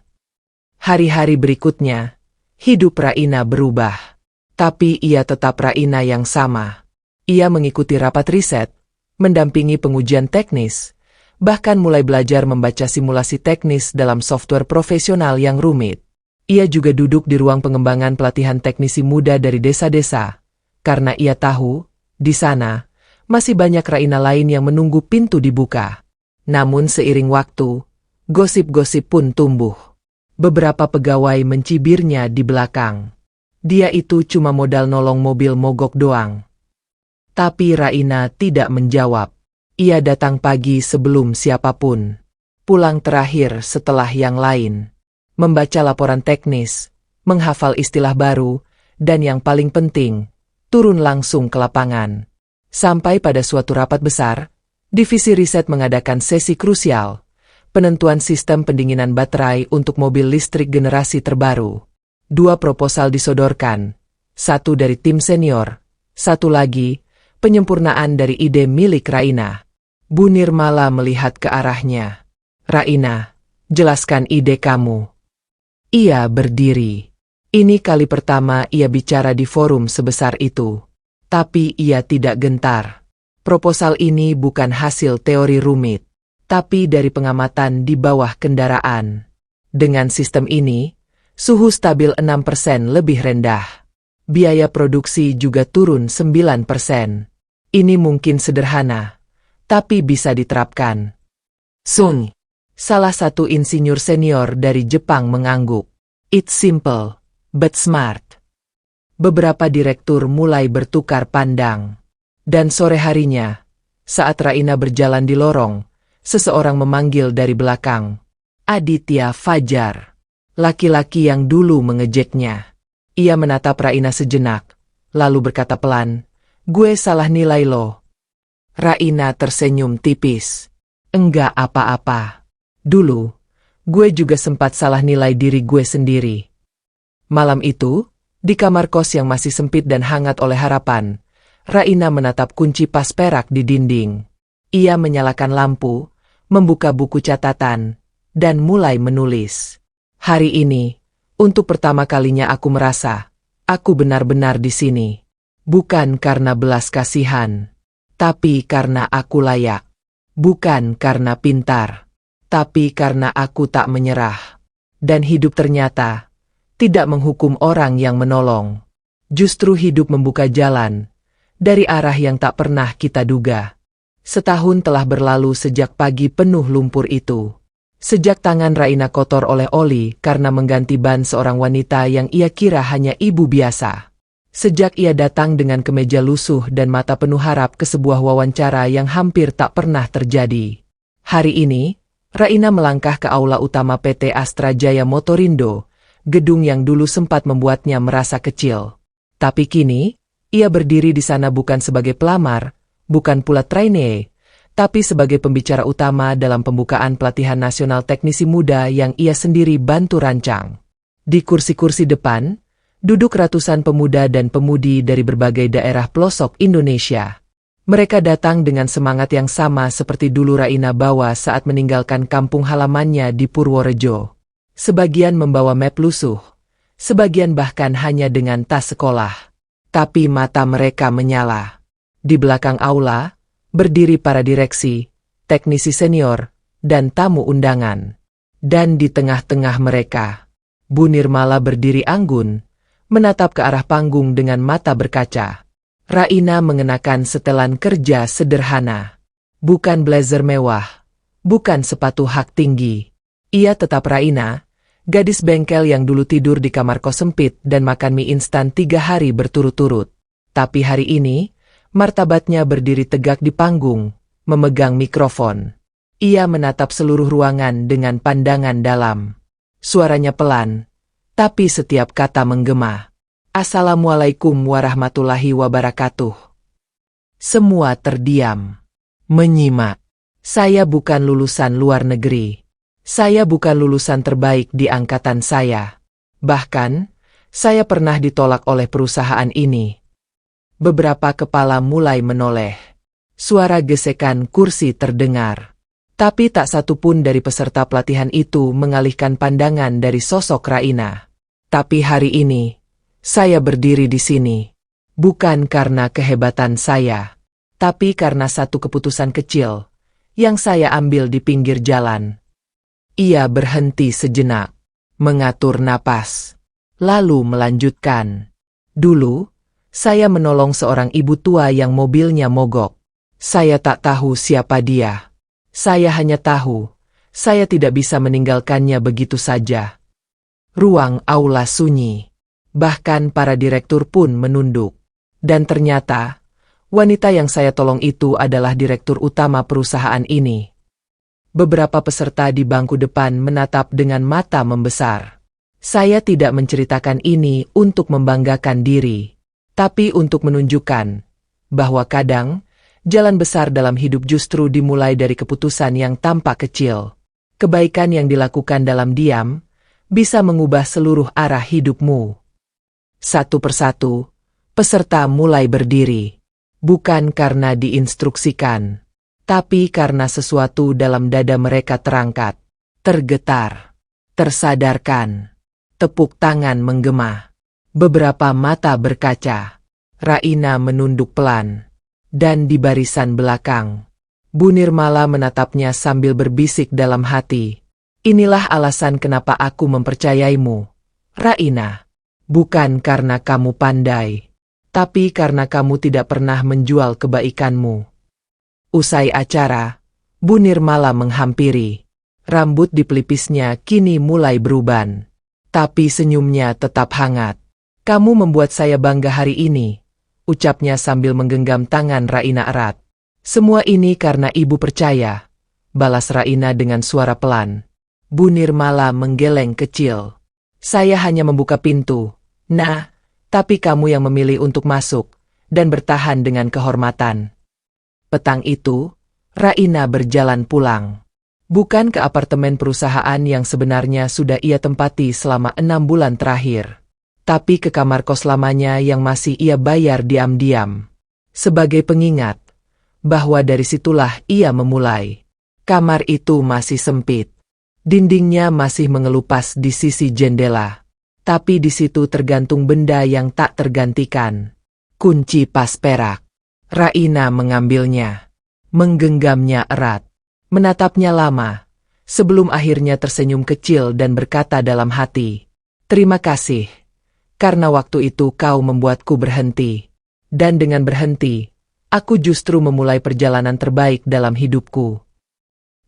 S1: Hari-hari berikutnya, hidup Raina berubah. Tapi ia tetap Raina yang sama. Ia mengikuti rapat riset, mendampingi pengujian teknis, bahkan mulai belajar membaca simulasi teknis dalam software profesional yang rumit. Ia juga duduk di ruang pengembangan pelatihan teknisi muda dari desa-desa, karena ia tahu, di sana, masih banyak Raina lain yang menunggu pintu dibuka. Namun seiring waktu, gosip-gosip pun tumbuh. Beberapa pegawai mencibirnya di belakang. Dia itu cuma modal nolong mobil mogok doang. Tapi Raina tidak menjawab. Ia datang pagi sebelum siapapun. Pulang terakhir setelah yang lain. Membaca laporan teknis, menghafal istilah baru, dan yang paling penting, turun langsung ke lapangan. Sampai pada suatu rapat besar, divisi riset mengadakan sesi krusial, penentuan sistem pendinginan baterai untuk mobil listrik generasi terbaru. 2 proposal disodorkan, 1 dari tim senior, 1 lagi, penyempurnaan dari ide milik Raina. Bu Nirmala melihat ke arahnya. Raina, jelaskan ide kamu. Ia berdiri. Ini kali pertama ia bicara di forum sebesar itu. Tapi ia tidak gentar. Proposal ini bukan hasil teori rumit, tapi dari pengamatan di bawah kendaraan. Dengan sistem ini, suhu stabil 6% lebih rendah. Biaya produksi juga turun 9%. Ini mungkin sederhana, tapi bisa diterapkan. Sun, salah satu insinyur senior dari Jepang mengangguk. It's simple, but smart. Beberapa direktur mulai bertukar pandang. Dan sore harinya, saat Raina berjalan di lorong, seseorang memanggil dari belakang. Aditya Fajar. Laki-laki yang dulu mengejeknya. Ia menatap Raina sejenak, lalu berkata pelan, "Gue salah nilai lo." Raina tersenyum tipis. "Enggak apa-apa. Dulu, gue juga sempat salah nilai diri gue sendiri." Malam itu, di kamar kos yang masih sempit dan hangat oleh harapan, Raina menatap kunci pas perak di dinding. Ia menyalakan lampu, membuka buku catatan, dan mulai menulis. Hari ini, untuk pertama kalinya aku merasa, aku benar-benar di sini. Bukan karena belas kasihan, tapi karena aku layak. Bukan karena pintar, tapi karena aku tak menyerah. Dan hidup ternyata tidak menghukum orang yang menolong. Justru hidup membuka jalan dari arah yang tak pernah kita duga. Setahun telah berlalu sejak pagi penuh lumpur itu. Sejak tangan Raina kotor oleh oli karena mengganti ban seorang wanita yang ia kira hanya ibu biasa. Sejak ia datang dengan kemeja lusuh dan mata penuh harap ke sebuah wawancara yang hampir tak pernah terjadi. Hari ini, Raina melangkah ke aula utama PT Astra Jaya Motorindo, gedung yang dulu sempat membuatnya merasa kecil. Tapi kini, ia berdiri di sana bukan sebagai pelamar, bukan pula trainee, tapi sebagai pembicara utama dalam pembukaan pelatihan nasional teknisi muda yang ia sendiri bantu rancang. Di kursi-kursi depan, duduk ratusan pemuda dan pemudi dari berbagai daerah pelosok Indonesia. Mereka datang dengan semangat yang sama seperti dulu Raina bawa saat meninggalkan kampung halamannya di Purworejo. Sebagian membawa map lusuh, sebagian bahkan hanya dengan tas sekolah. Tapi mata mereka menyala. Di belakang aula, berdiri para direksi, teknisi senior, dan tamu undangan. Dan di tengah-tengah mereka, Bu Nirmala berdiri anggun, menatap ke arah panggung dengan mata berkaca. Raina mengenakan setelan kerja sederhana. Bukan blazer mewah, bukan sepatu hak tinggi. Ia tetap Raina, gadis bengkel yang dulu tidur di kamar kos sempit dan makan mie instan 3 hari berturut-turut. Tapi hari ini, martabatnya berdiri tegak di panggung, memegang mikrofon. Ia menatap seluruh ruangan dengan pandangan dalam. Suaranya pelan, tapi setiap kata menggema. Assalamualaikum warahmatullahi wabarakatuh. Semua terdiam, menyimak. Saya bukan lulusan luar negeri. Saya bukan lulusan terbaik di angkatan saya. Bahkan, saya pernah ditolak oleh perusahaan ini. Beberapa kepala mulai menoleh. Suara gesekan kursi terdengar. Tapi tak satu pun dari peserta pelatihan itu mengalihkan pandangan dari sosok Raina. Tapi hari ini, saya berdiri di sini. Bukan karena kehebatan saya, tapi karena satu keputusan kecil yang saya ambil di pinggir jalan. Ia berhenti sejenak, mengatur napas, lalu melanjutkan. Dulu, saya menolong seorang ibu tua yang mobilnya mogok. Saya tak tahu siapa dia. Saya hanya tahu, saya tidak bisa meninggalkannya begitu saja. Ruang aula sunyi. Bahkan para direktur pun menunduk. Dan ternyata, wanita yang saya tolong itu adalah direktur utama perusahaan ini. Beberapa peserta di bangku depan menatap dengan mata membesar. Saya tidak menceritakan ini untuk membanggakan diri, tapi untuk menunjukkan bahwa kadang jalan besar dalam hidup justru dimulai dari keputusan yang tampak kecil. Kebaikan yang dilakukan dalam diam bisa mengubah seluruh arah hidupmu. Satu persatu, peserta mulai berdiri, bukan karena diinstruksikan, tapi karena sesuatu dalam dada mereka terangkat, tergetar, tersadarkan. Tepuk tangan menggema. Beberapa mata berkaca. Raina menunduk pelan. Dan di barisan belakang, Bu Nirmala menatapnya sambil berbisik dalam hati. Inilah alasan kenapa aku mempercayaimu, Raina. Bukan karena kamu pandai, tapi karena kamu tidak pernah menjual kebaikanmu. Usai acara, Bu Nirmala menghampiri. Rambut di pelipisnya kini mulai beruban. Tapi senyumnya tetap hangat. Kamu membuat saya bangga hari ini, ucapnya sambil menggenggam tangan Raina erat. Semua ini karena ibu percaya, balas Raina dengan suara pelan. Bu Nirmala menggeleng kecil. Saya hanya membuka pintu, nah, tapi kamu yang memilih untuk masuk, dan bertahan dengan kehormatan. Petang itu, Raina berjalan pulang. Bukan ke apartemen perusahaan yang sebenarnya sudah ia tempati selama 6 bulan terakhir, tapi ke kamar kos lamanya yang masih ia bayar diam-diam. Sebagai pengingat, bahwa dari situlah ia memulai. Kamar itu masih sempit. Dindingnya masih mengelupas di sisi jendela. Tapi di situ tergantung benda yang tak tergantikan. Kunci pas perak. Raina mengambilnya. Menggenggamnya erat. Menatapnya lama. Sebelum akhirnya tersenyum kecil dan berkata dalam hati. Terima kasih. Karena waktu itu kau membuatku berhenti. Dan dengan berhenti, Aku justru memulai perjalanan terbaik dalam hidupku.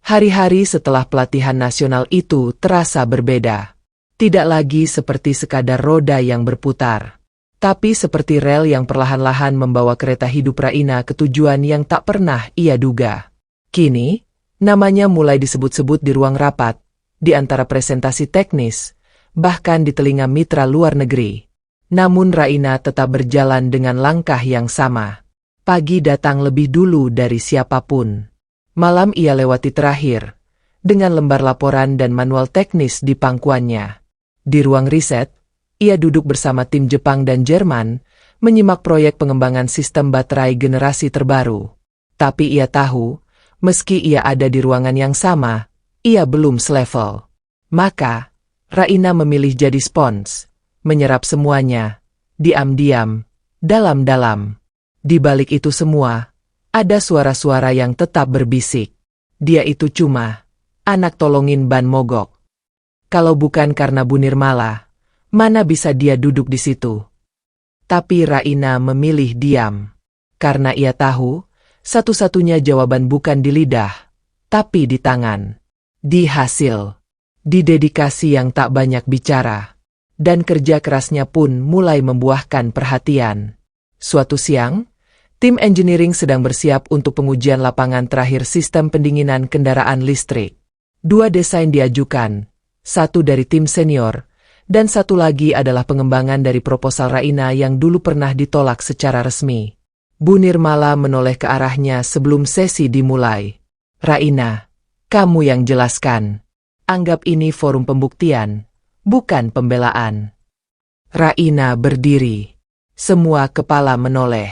S1: Hari-hari setelah pelatihan nasional itu terasa berbeda. Tidak lagi seperti sekadar roda yang berputar, tapi seperti rel yang perlahan-lahan membawa kereta hidup Raina ke tujuan yang tak pernah ia duga. Kini, namanya mulai disebut-sebut di ruang rapat, di antara presentasi teknis, bahkan di telinga mitra luar negeri. Namun Raina tetap berjalan dengan langkah yang sama. Pagi datang lebih dulu dari siapapun. Malam ia lewati terakhir, dengan lembar laporan dan manual teknis di pangkuannya. Di ruang riset, ia duduk bersama tim Jepang dan Jerman, menyimak proyek pengembangan sistem baterai generasi terbaru. Tapi ia tahu, meski ia ada di ruangan yang sama, ia belum selevel. Maka, Raina memilih jadi spons, menyerap semuanya, diam-diam, dalam-dalam. Di balik itu semua, ada suara-suara yang tetap berbisik. Dia itu cuma anak tolongin ban mogok. Kalau bukan karena Bu Nirmala, mana bisa dia duduk di situ? Tapi Raina memilih diam. Karena ia tahu, satu-satunya jawaban bukan di lidah, tapi di tangan. Di hasil. Di dedikasi yang tak banyak bicara. Dan kerja kerasnya pun mulai membuahkan perhatian. Suatu siang, tim engineering sedang bersiap untuk pengujian lapangan terakhir sistem pendinginan kendaraan listrik. 2 desain diajukan, satu dari tim senior, dan satu lagi adalah pengembangan dari proposal Raina yang dulu pernah ditolak secara resmi. Bu Nirmala menoleh ke arahnya sebelum sesi dimulai. Raina, kamu yang jelaskan. Anggap ini forum pembuktian, bukan pembelaan. Raina berdiri. Semua kepala menoleh.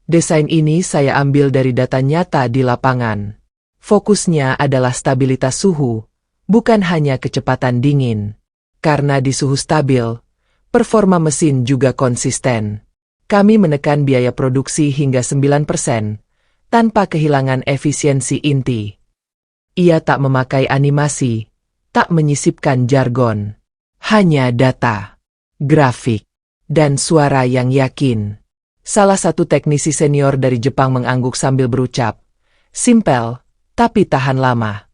S1: Desain ini saya ambil dari data nyata di lapangan. Fokusnya adalah stabilitas suhu, bukan hanya kecepatan dingin. Karena di suhu stabil, performa mesin juga konsisten. Kami menekan biaya produksi hingga 9%, tanpa kehilangan efisiensi inti. Ia tak memakai animasi, tak menyisipkan jargon. Hanya data, grafik, dan suara yang yakin. Salah satu teknisi senior dari Jepang mengangguk sambil berucap, "Simpel, tapi tahan lama."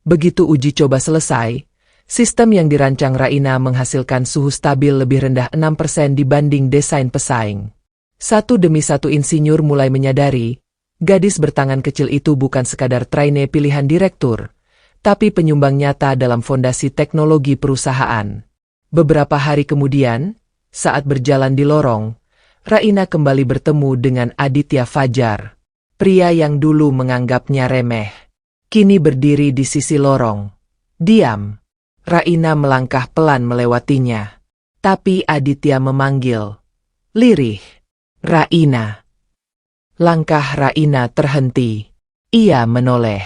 S1: Begitu uji coba selesai, sistem yang dirancang Raina menghasilkan suhu stabil lebih rendah 6% dibanding desain pesaing. Satu demi satu insinyur mulai menyadari, gadis bertangan kecil itu bukan sekadar trainee pilihan direktur, tapi penyumbang nyata dalam fondasi teknologi perusahaan. Beberapa hari kemudian, saat berjalan di lorong, Raina kembali bertemu dengan Aditya Fajar. Pria yang dulu menganggapnya remeh, kini berdiri di sisi lorong. Diam. Raina melangkah pelan melewatinya. Tapi Aditya memanggil. Lirih. Raina. Langkah Raina terhenti. Ia menoleh.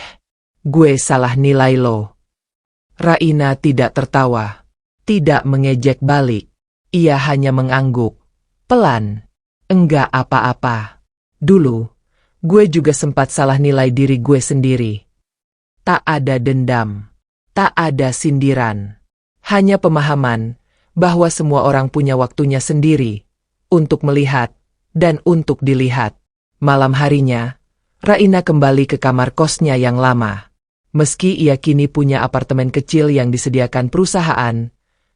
S1: Gue salah nilai lo. Raina tidak tertawa. Tidak mengejek balik. Ia hanya mengangguk. Pelan. Enggak apa-apa. Dulu, gue juga sempat salah nilai diri gue sendiri. Tak ada dendam. Tak ada sindiran. Hanya pemahaman bahwa semua orang punya waktunya sendiri untuk melihat dan untuk dilihat. Malam harinya, Raina kembali ke kamar kosnya yang lama. Meski ia kini punya apartemen kecil yang disediakan perusahaan,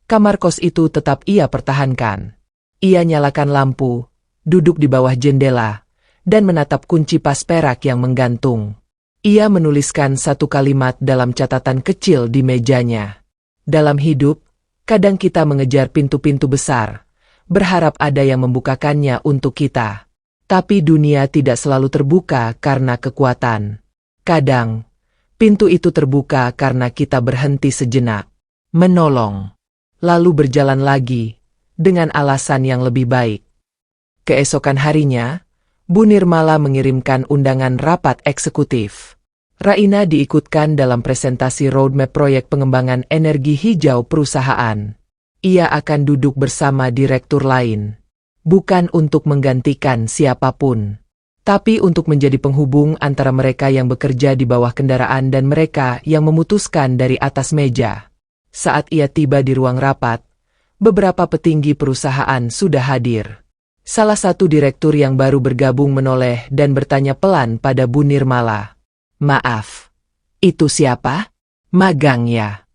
S1: kamar kos itu tetap ia pertahankan. Ia nyalakan lampu, duduk di bawah jendela, dan menatap kunci pas perak yang menggantung. Ia menuliskan satu kalimat dalam catatan kecil di mejanya. Dalam hidup, kadang kita mengejar pintu-pintu besar, berharap ada yang membukakannya untuk kita. Tapi dunia tidak selalu terbuka karena kekuatan. Kadang, pintu itu terbuka karena kita berhenti sejenak, menolong, lalu berjalan lagi, dengan alasan yang lebih baik. Keesokan harinya, Bu Nirmala mengirimkan undangan rapat eksekutif. Raina diikutkan dalam presentasi roadmap proyek pengembangan energi hijau perusahaan. Ia akan duduk bersama direktur lain. Bukan untuk menggantikan siapapun, tapi untuk menjadi penghubung antara mereka yang bekerja di bawah kendaraan dan mereka yang memutuskan dari atas meja. Saat ia tiba di ruang rapat, beberapa petinggi perusahaan sudah hadir. Salah satu direktur yang baru bergabung menoleh dan bertanya pelan pada Bu Nirmala. Maaf, itu siapa? Magang ya?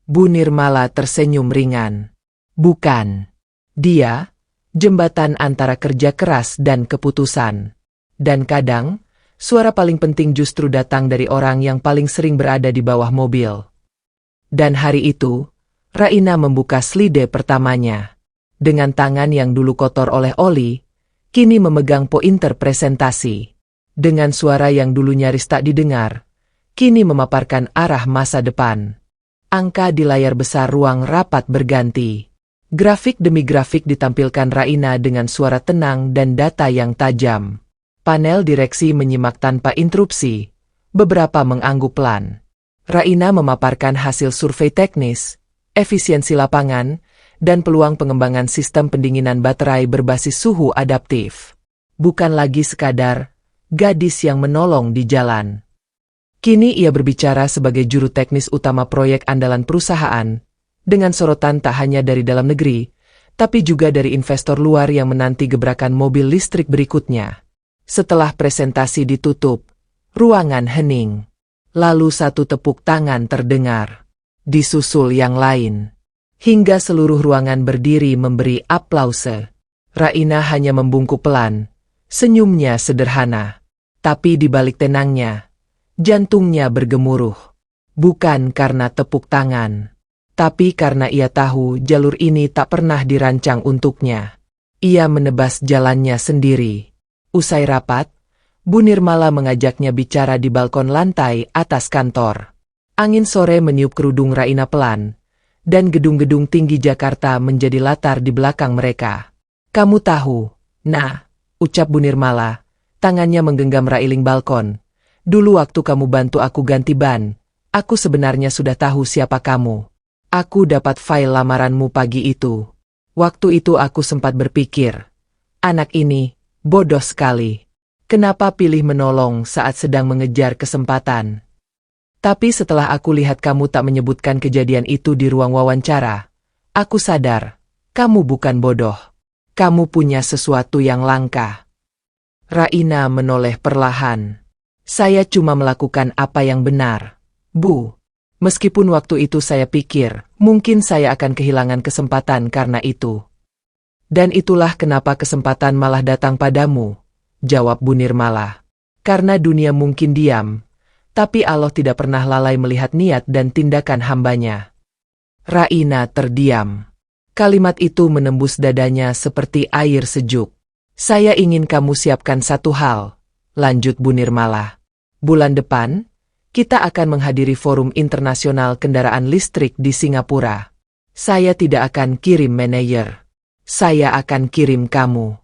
S1: Bu Nirmala tersenyum ringan. Bukan. Dia, jembatan antara kerja keras dan keputusan. Dan kadang, suara paling penting justru datang dari orang yang paling sering berada di bawah mobil. Dan hari itu, Raina membuka slide pertamanya. Dengan tangan yang dulu kotor oleh oli, kini memegang pointer presentasi. Dengan suara yang dulu nyaris tak didengar, kini memaparkan arah masa depan. Angka di layar besar ruang rapat berganti. Grafik demi grafik ditampilkan Raina dengan suara tenang dan data yang tajam. Panel direksi menyimak tanpa interupsi, beberapa mengangguk pelan. Raina memaparkan hasil survei teknis, efisiensi lapangan, dan peluang pengembangan sistem pendinginan baterai berbasis suhu adaptif. Bukan lagi sekadar gadis yang menolong di jalan. Kini ia berbicara sebagai juru teknis utama proyek andalan perusahaan, dengan sorotan tak hanya dari dalam negeri, tapi juga dari investor luar yang menanti gebrakan mobil listrik berikutnya. Setelah presentasi ditutup, ruangan hening. Lalu satu tepuk tangan terdengar. Disusul yang lain. Hingga seluruh ruangan berdiri memberi aplause. Raina hanya membungkuk pelan. Senyumnya sederhana. Tapi di balik tenangnya, jantungnya bergemuruh. Bukan karena tepuk tangan, tapi karena ia tahu jalur ini tak pernah dirancang untuknya. Ia menebas jalannya sendiri. Usai rapat, Bu Nirmala mengajaknya bicara di balkon lantai atas kantor. Angin sore meniup kerudung Raina pelan, dan gedung-gedung tinggi Jakarta menjadi latar di belakang mereka. Kamu tahu, nah, ucap Bu Nirmala, tangannya menggenggam railing balkon. Dulu waktu kamu bantu aku ganti ban, aku sebenarnya sudah tahu siapa kamu. Aku dapat file lamaranmu pagi itu. Waktu itu aku sempat berpikir, anak ini bodoh sekali. Kenapa pilih menolong saat sedang mengejar kesempatan? Tapi setelah aku lihat kamu tak menyebutkan kejadian itu di ruang wawancara, aku sadar, kamu bukan bodoh. Kamu punya sesuatu yang langka. Raina menoleh perlahan. Saya cuma melakukan apa yang benar, Bu. Meskipun waktu itu saya pikir, mungkin saya akan kehilangan kesempatan karena itu. Dan itulah kenapa kesempatan malah datang padamu, jawab Bu Nirmala. Karena dunia mungkin diam, tapi Allah tidak pernah lalai melihat niat dan tindakan hambanya. Raina terdiam. Kalimat itu menembus dadanya seperti air sejuk. Saya ingin kamu siapkan satu hal, lanjut Bu Nirmala. Bulan depan, kita akan menghadiri forum internasional kendaraan listrik di Singapura. Saya tidak akan kirim manajer. Saya akan kirim kamu.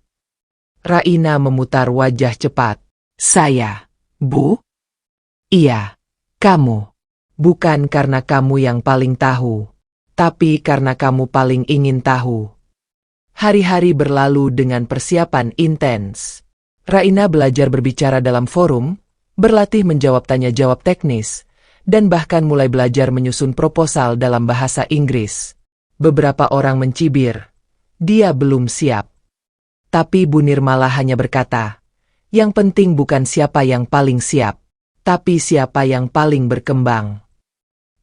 S1: Raina memutar wajah cepat. Saya, Bu? Iya, kamu. Bukan karena kamu yang paling tahu, tapi karena kamu paling ingin tahu. Hari-hari berlalu dengan persiapan intens. Raina belajar berbicara dalam forum, berlatih menjawab tanya-jawab teknis, dan bahkan mulai belajar menyusun proposal dalam bahasa Inggris. Beberapa orang mencibir, dia belum siap. Tapi Bu Nirmala hanya berkata, yang penting bukan siapa yang paling siap, tapi siapa yang paling berkembang.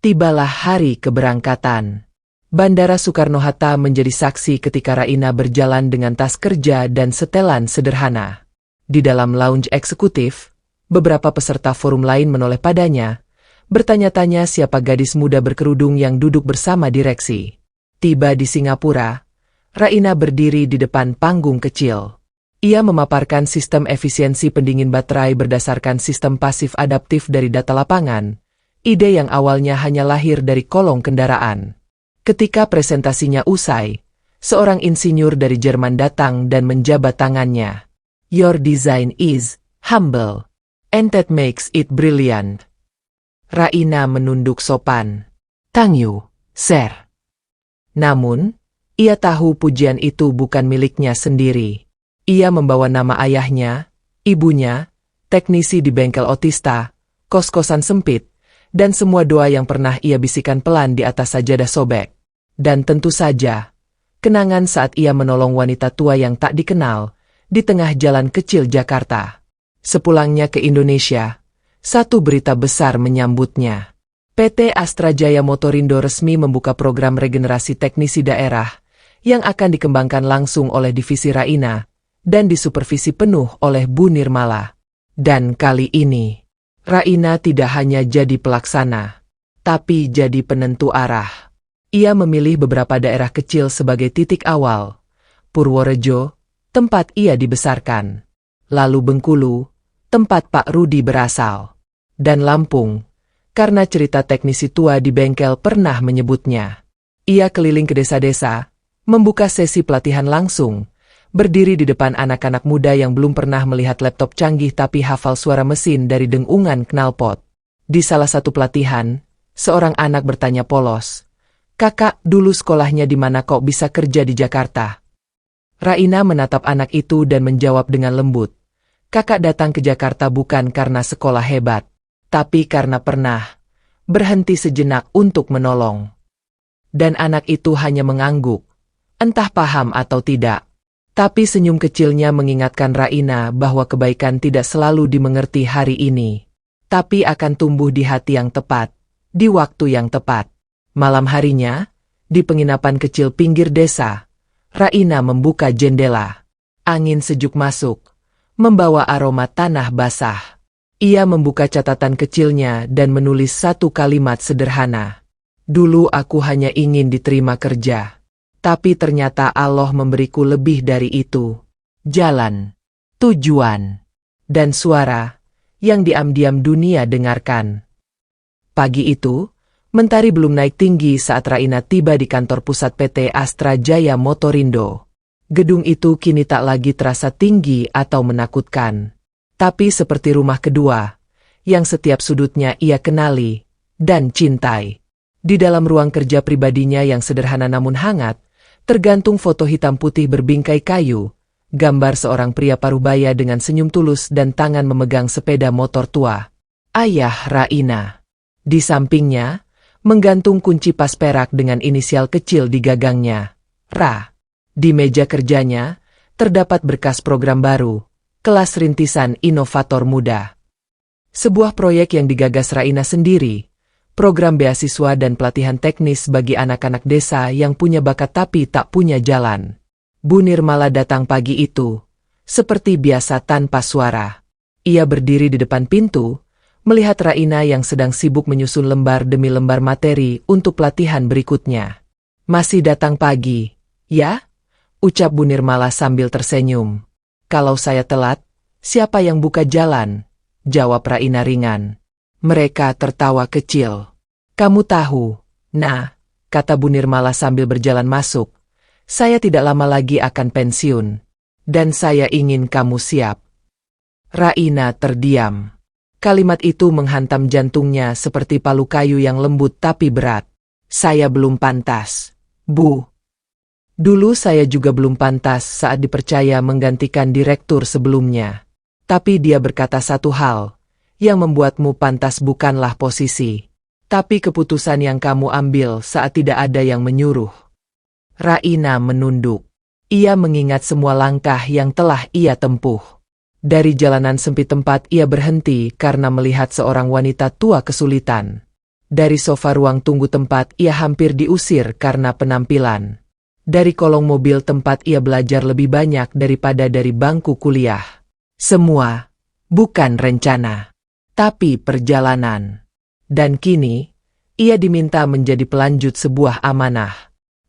S1: Tibalah hari keberangkatan. Bandara Soekarno-Hatta menjadi saksi ketika Raina berjalan dengan tas kerja dan setelan sederhana. Di dalam lounge eksekutif, beberapa peserta forum lain menoleh padanya, bertanya-tanya siapa gadis muda berkerudung yang duduk bersama direksi. Tiba di Singapura, Raina berdiri di depan panggung kecil. Ia memaparkan sistem efisiensi pendingin baterai berdasarkan sistem pasif adaptif dari data lapangan, ide yang awalnya hanya lahir dari kolong kendaraan. Ketika presentasinya usai, seorang insinyur dari Jerman datang dan menjabat tangannya. Your design is humble, and that makes it brilliant. Raina menunduk sopan. Thank you, sir. Namun, ia tahu pujian itu bukan miliknya sendiri. Ia membawa nama ayahnya, ibunya, teknisi di bengkel otista, kos-kosan sempit, dan semua doa yang pernah ia bisikan pelan di atas sajadah sobek. Dan tentu saja, Kenangan saat ia menolong wanita tua yang tak dikenal di tengah jalan kecil Jakarta. Sepulangnya ke Indonesia, satu berita besar menyambutnya. PT Astra Jaya Motorindo resmi membuka program regenerasi teknisi daerah yang akan dikembangkan langsung oleh Divisi Raina dan disupervisi penuh oleh Bu Nirmala. Dan kali ini, Raina tidak hanya jadi pelaksana, tapi jadi penentu arah. Ia memilih beberapa daerah kecil sebagai titik awal. Purworejo, tempat ia dibesarkan. Lalu Bengkulu, tempat Pak Rudi berasal. Dan Lampung, karena cerita teknisi tua di bengkel pernah menyebutnya. Ia keliling ke desa-desa, membuka sesi pelatihan langsung, berdiri di depan anak-anak muda yang belum pernah melihat laptop canggih tapi hafal suara mesin dari dengungan knalpot. Di salah satu pelatihan, seorang anak bertanya polos, "Kakak, dulu sekolahnya di mana kok bisa kerja di Jakarta?" Raina menatap anak itu dan menjawab dengan lembut, "Kakak datang ke Jakarta bukan karena sekolah hebat, tapi karena pernah berhenti sejenak untuk menolong." Dan anak itu hanya mengangguk, entah paham atau tidak. Tapi senyum kecilnya mengingatkan Raina bahwa kebaikan tidak selalu dimengerti hari ini, tapi akan tumbuh di hati yang tepat, di waktu yang tepat. Malam harinya, di penginapan kecil pinggir desa, Raina membuka jendela. Angin sejuk masuk, membawa aroma tanah basah. Ia membuka catatan kecilnya dan menulis satu kalimat sederhana. "Dulu aku hanya ingin diterima kerja. Tapi ternyata Allah memberiku lebih dari itu. Jalan, tujuan, dan suara yang diam-diam dunia dengarkan." Pagi itu, mentari belum naik tinggi saat Raina tiba di kantor pusat PT Astra Jaya Motorindo. Gedung itu kini tak lagi terasa tinggi atau menakutkan, tapi seperti rumah kedua, yang setiap sudutnya ia kenali dan cintai. Di dalam ruang kerja pribadinya yang sederhana namun hangat, tergantung foto hitam putih berbingkai kayu, gambar seorang pria parubaya dengan senyum tulus dan tangan memegang sepeda motor tua. Ayah Raina. Di sampingnya, menggantung kunci pas perak dengan inisial kecil di gagangnya, Ra. Di meja kerjanya, terdapat berkas program baru, kelas rintisan inovator muda. Sebuah proyek yang digagas Raina sendiri, program beasiswa dan pelatihan teknis bagi anak-anak desa yang punya bakat tapi tak punya jalan. Bu Nirmala datang pagi itu, seperti biasa tanpa suara. Ia berdiri di depan pintu, melihat Raina yang sedang sibuk menyusun lembar demi lembar materi untuk pelatihan berikutnya. "Masih datang pagi, ya?" ucap Bu Nirmala sambil tersenyum. "Kalau saya telat, siapa yang buka jalan?" jawab Raina ringan. Mereka tertawa kecil. "Kamu tahu, nah," kata Bu Nirmala sambil berjalan masuk, "saya tidak lama lagi akan pensiun. Dan saya ingin kamu siap." Raina terdiam. Kalimat itu menghantam jantungnya seperti palu kayu yang lembut tapi berat. "Saya belum pantas, Bu. Dulu saya juga belum pantas saat dipercaya menggantikan direktur sebelumnya. Tapi dia berkata satu hal, yang membuatmu pantas bukanlah posisi, tapi keputusan yang kamu ambil saat tidak ada yang menyuruh." Raina menunduk. Ia mengingat semua langkah yang telah ia tempuh. Dari jalanan sempit tempat ia berhenti karena melihat seorang wanita tua kesulitan. Dari sofa ruang tunggu tempat ia hampir diusir karena penampilan. Dari kolong mobil tempat ia belajar lebih banyak daripada dari bangku kuliah. Semua bukan rencana, tapi perjalanan. Dan kini, ia diminta menjadi pelanjut sebuah amanah.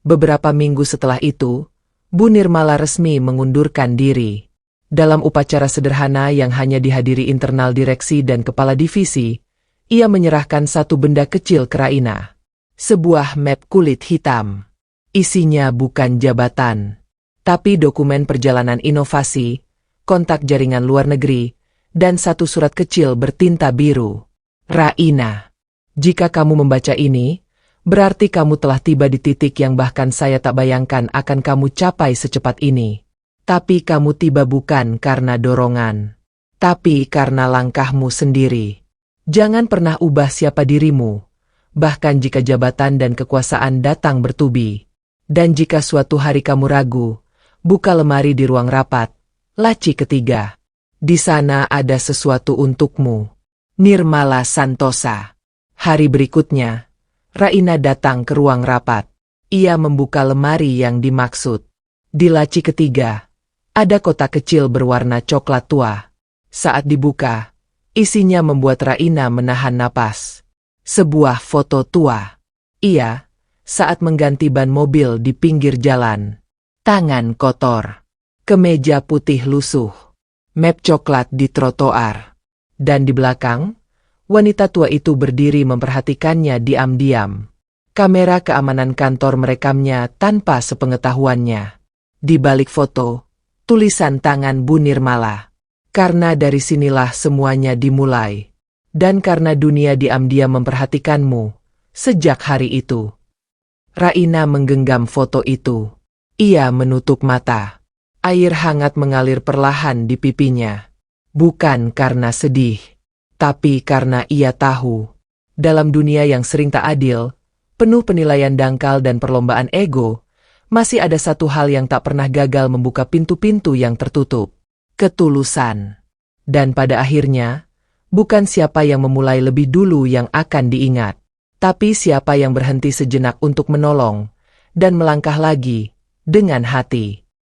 S1: Beberapa minggu setelah itu, Bu Nirmala resmi mengundurkan diri. Dalam upacara sederhana yang hanya dihadiri internal direksi dan kepala divisi, ia menyerahkan satu benda kecil ke Raina. Sebuah map kulit hitam. Isinya bukan jabatan, tapi dokumen perjalanan inovasi, kontak jaringan luar negeri, dan satu surat kecil bertinta biru. "Raina, jika kamu membaca ini, berarti kamu telah tiba di titik yang bahkan saya tak bayangkan akan kamu capai secepat ini. Tapi kamu tiba bukan karena dorongan, tapi karena langkahmu sendiri. Jangan pernah ubah siapa dirimu, bahkan jika jabatan dan kekuasaan datang bertubi. Dan jika suatu hari kamu ragu, buka lemari di ruang rapat, laci ketiga. Di sana ada sesuatu untukmu. Nirmala Santosa. Hari berikutnya, Raina datang ke ruang rapat. Ia membuka lemari yang dimaksud. Di laci ketiga, ada kotak kecil berwarna coklat tua. Saat dibuka, isinya membuat Raina menahan napas. Sebuah foto tua. Ia saat mengganti ban mobil di pinggir jalan. Tangan kotor. Kemeja putih lusuh. Map coklat di trotoar. Dan di belakang, wanita tua itu berdiri memperhatikannya diam-diam. Kamera keamanan kantor merekamnya tanpa sepengetahuannya. Di balik foto, tulisan tangan Bu Nirmala. Karena dari sinilah semuanya dimulai. Dan karena dunia diam-diam memperhatikanmu, sejak hari itu. Raina menggenggam foto itu. Ia menutup mata. Air hangat mengalir perlahan di pipinya. Bukan karena sedih, tapi karena ia tahu. Dalam dunia yang sering tak adil, penuh penilaian dangkal dan perlombaan ego, masih ada satu hal yang tak pernah gagal membuka pintu-pintu yang tertutup. Ketulusan. Dan pada akhirnya, bukan siapa yang memulai lebih dulu yang akan diingat. Tapi siapa yang berhenti sejenak untuk menolong, dan melangkah lagi, dengan hati.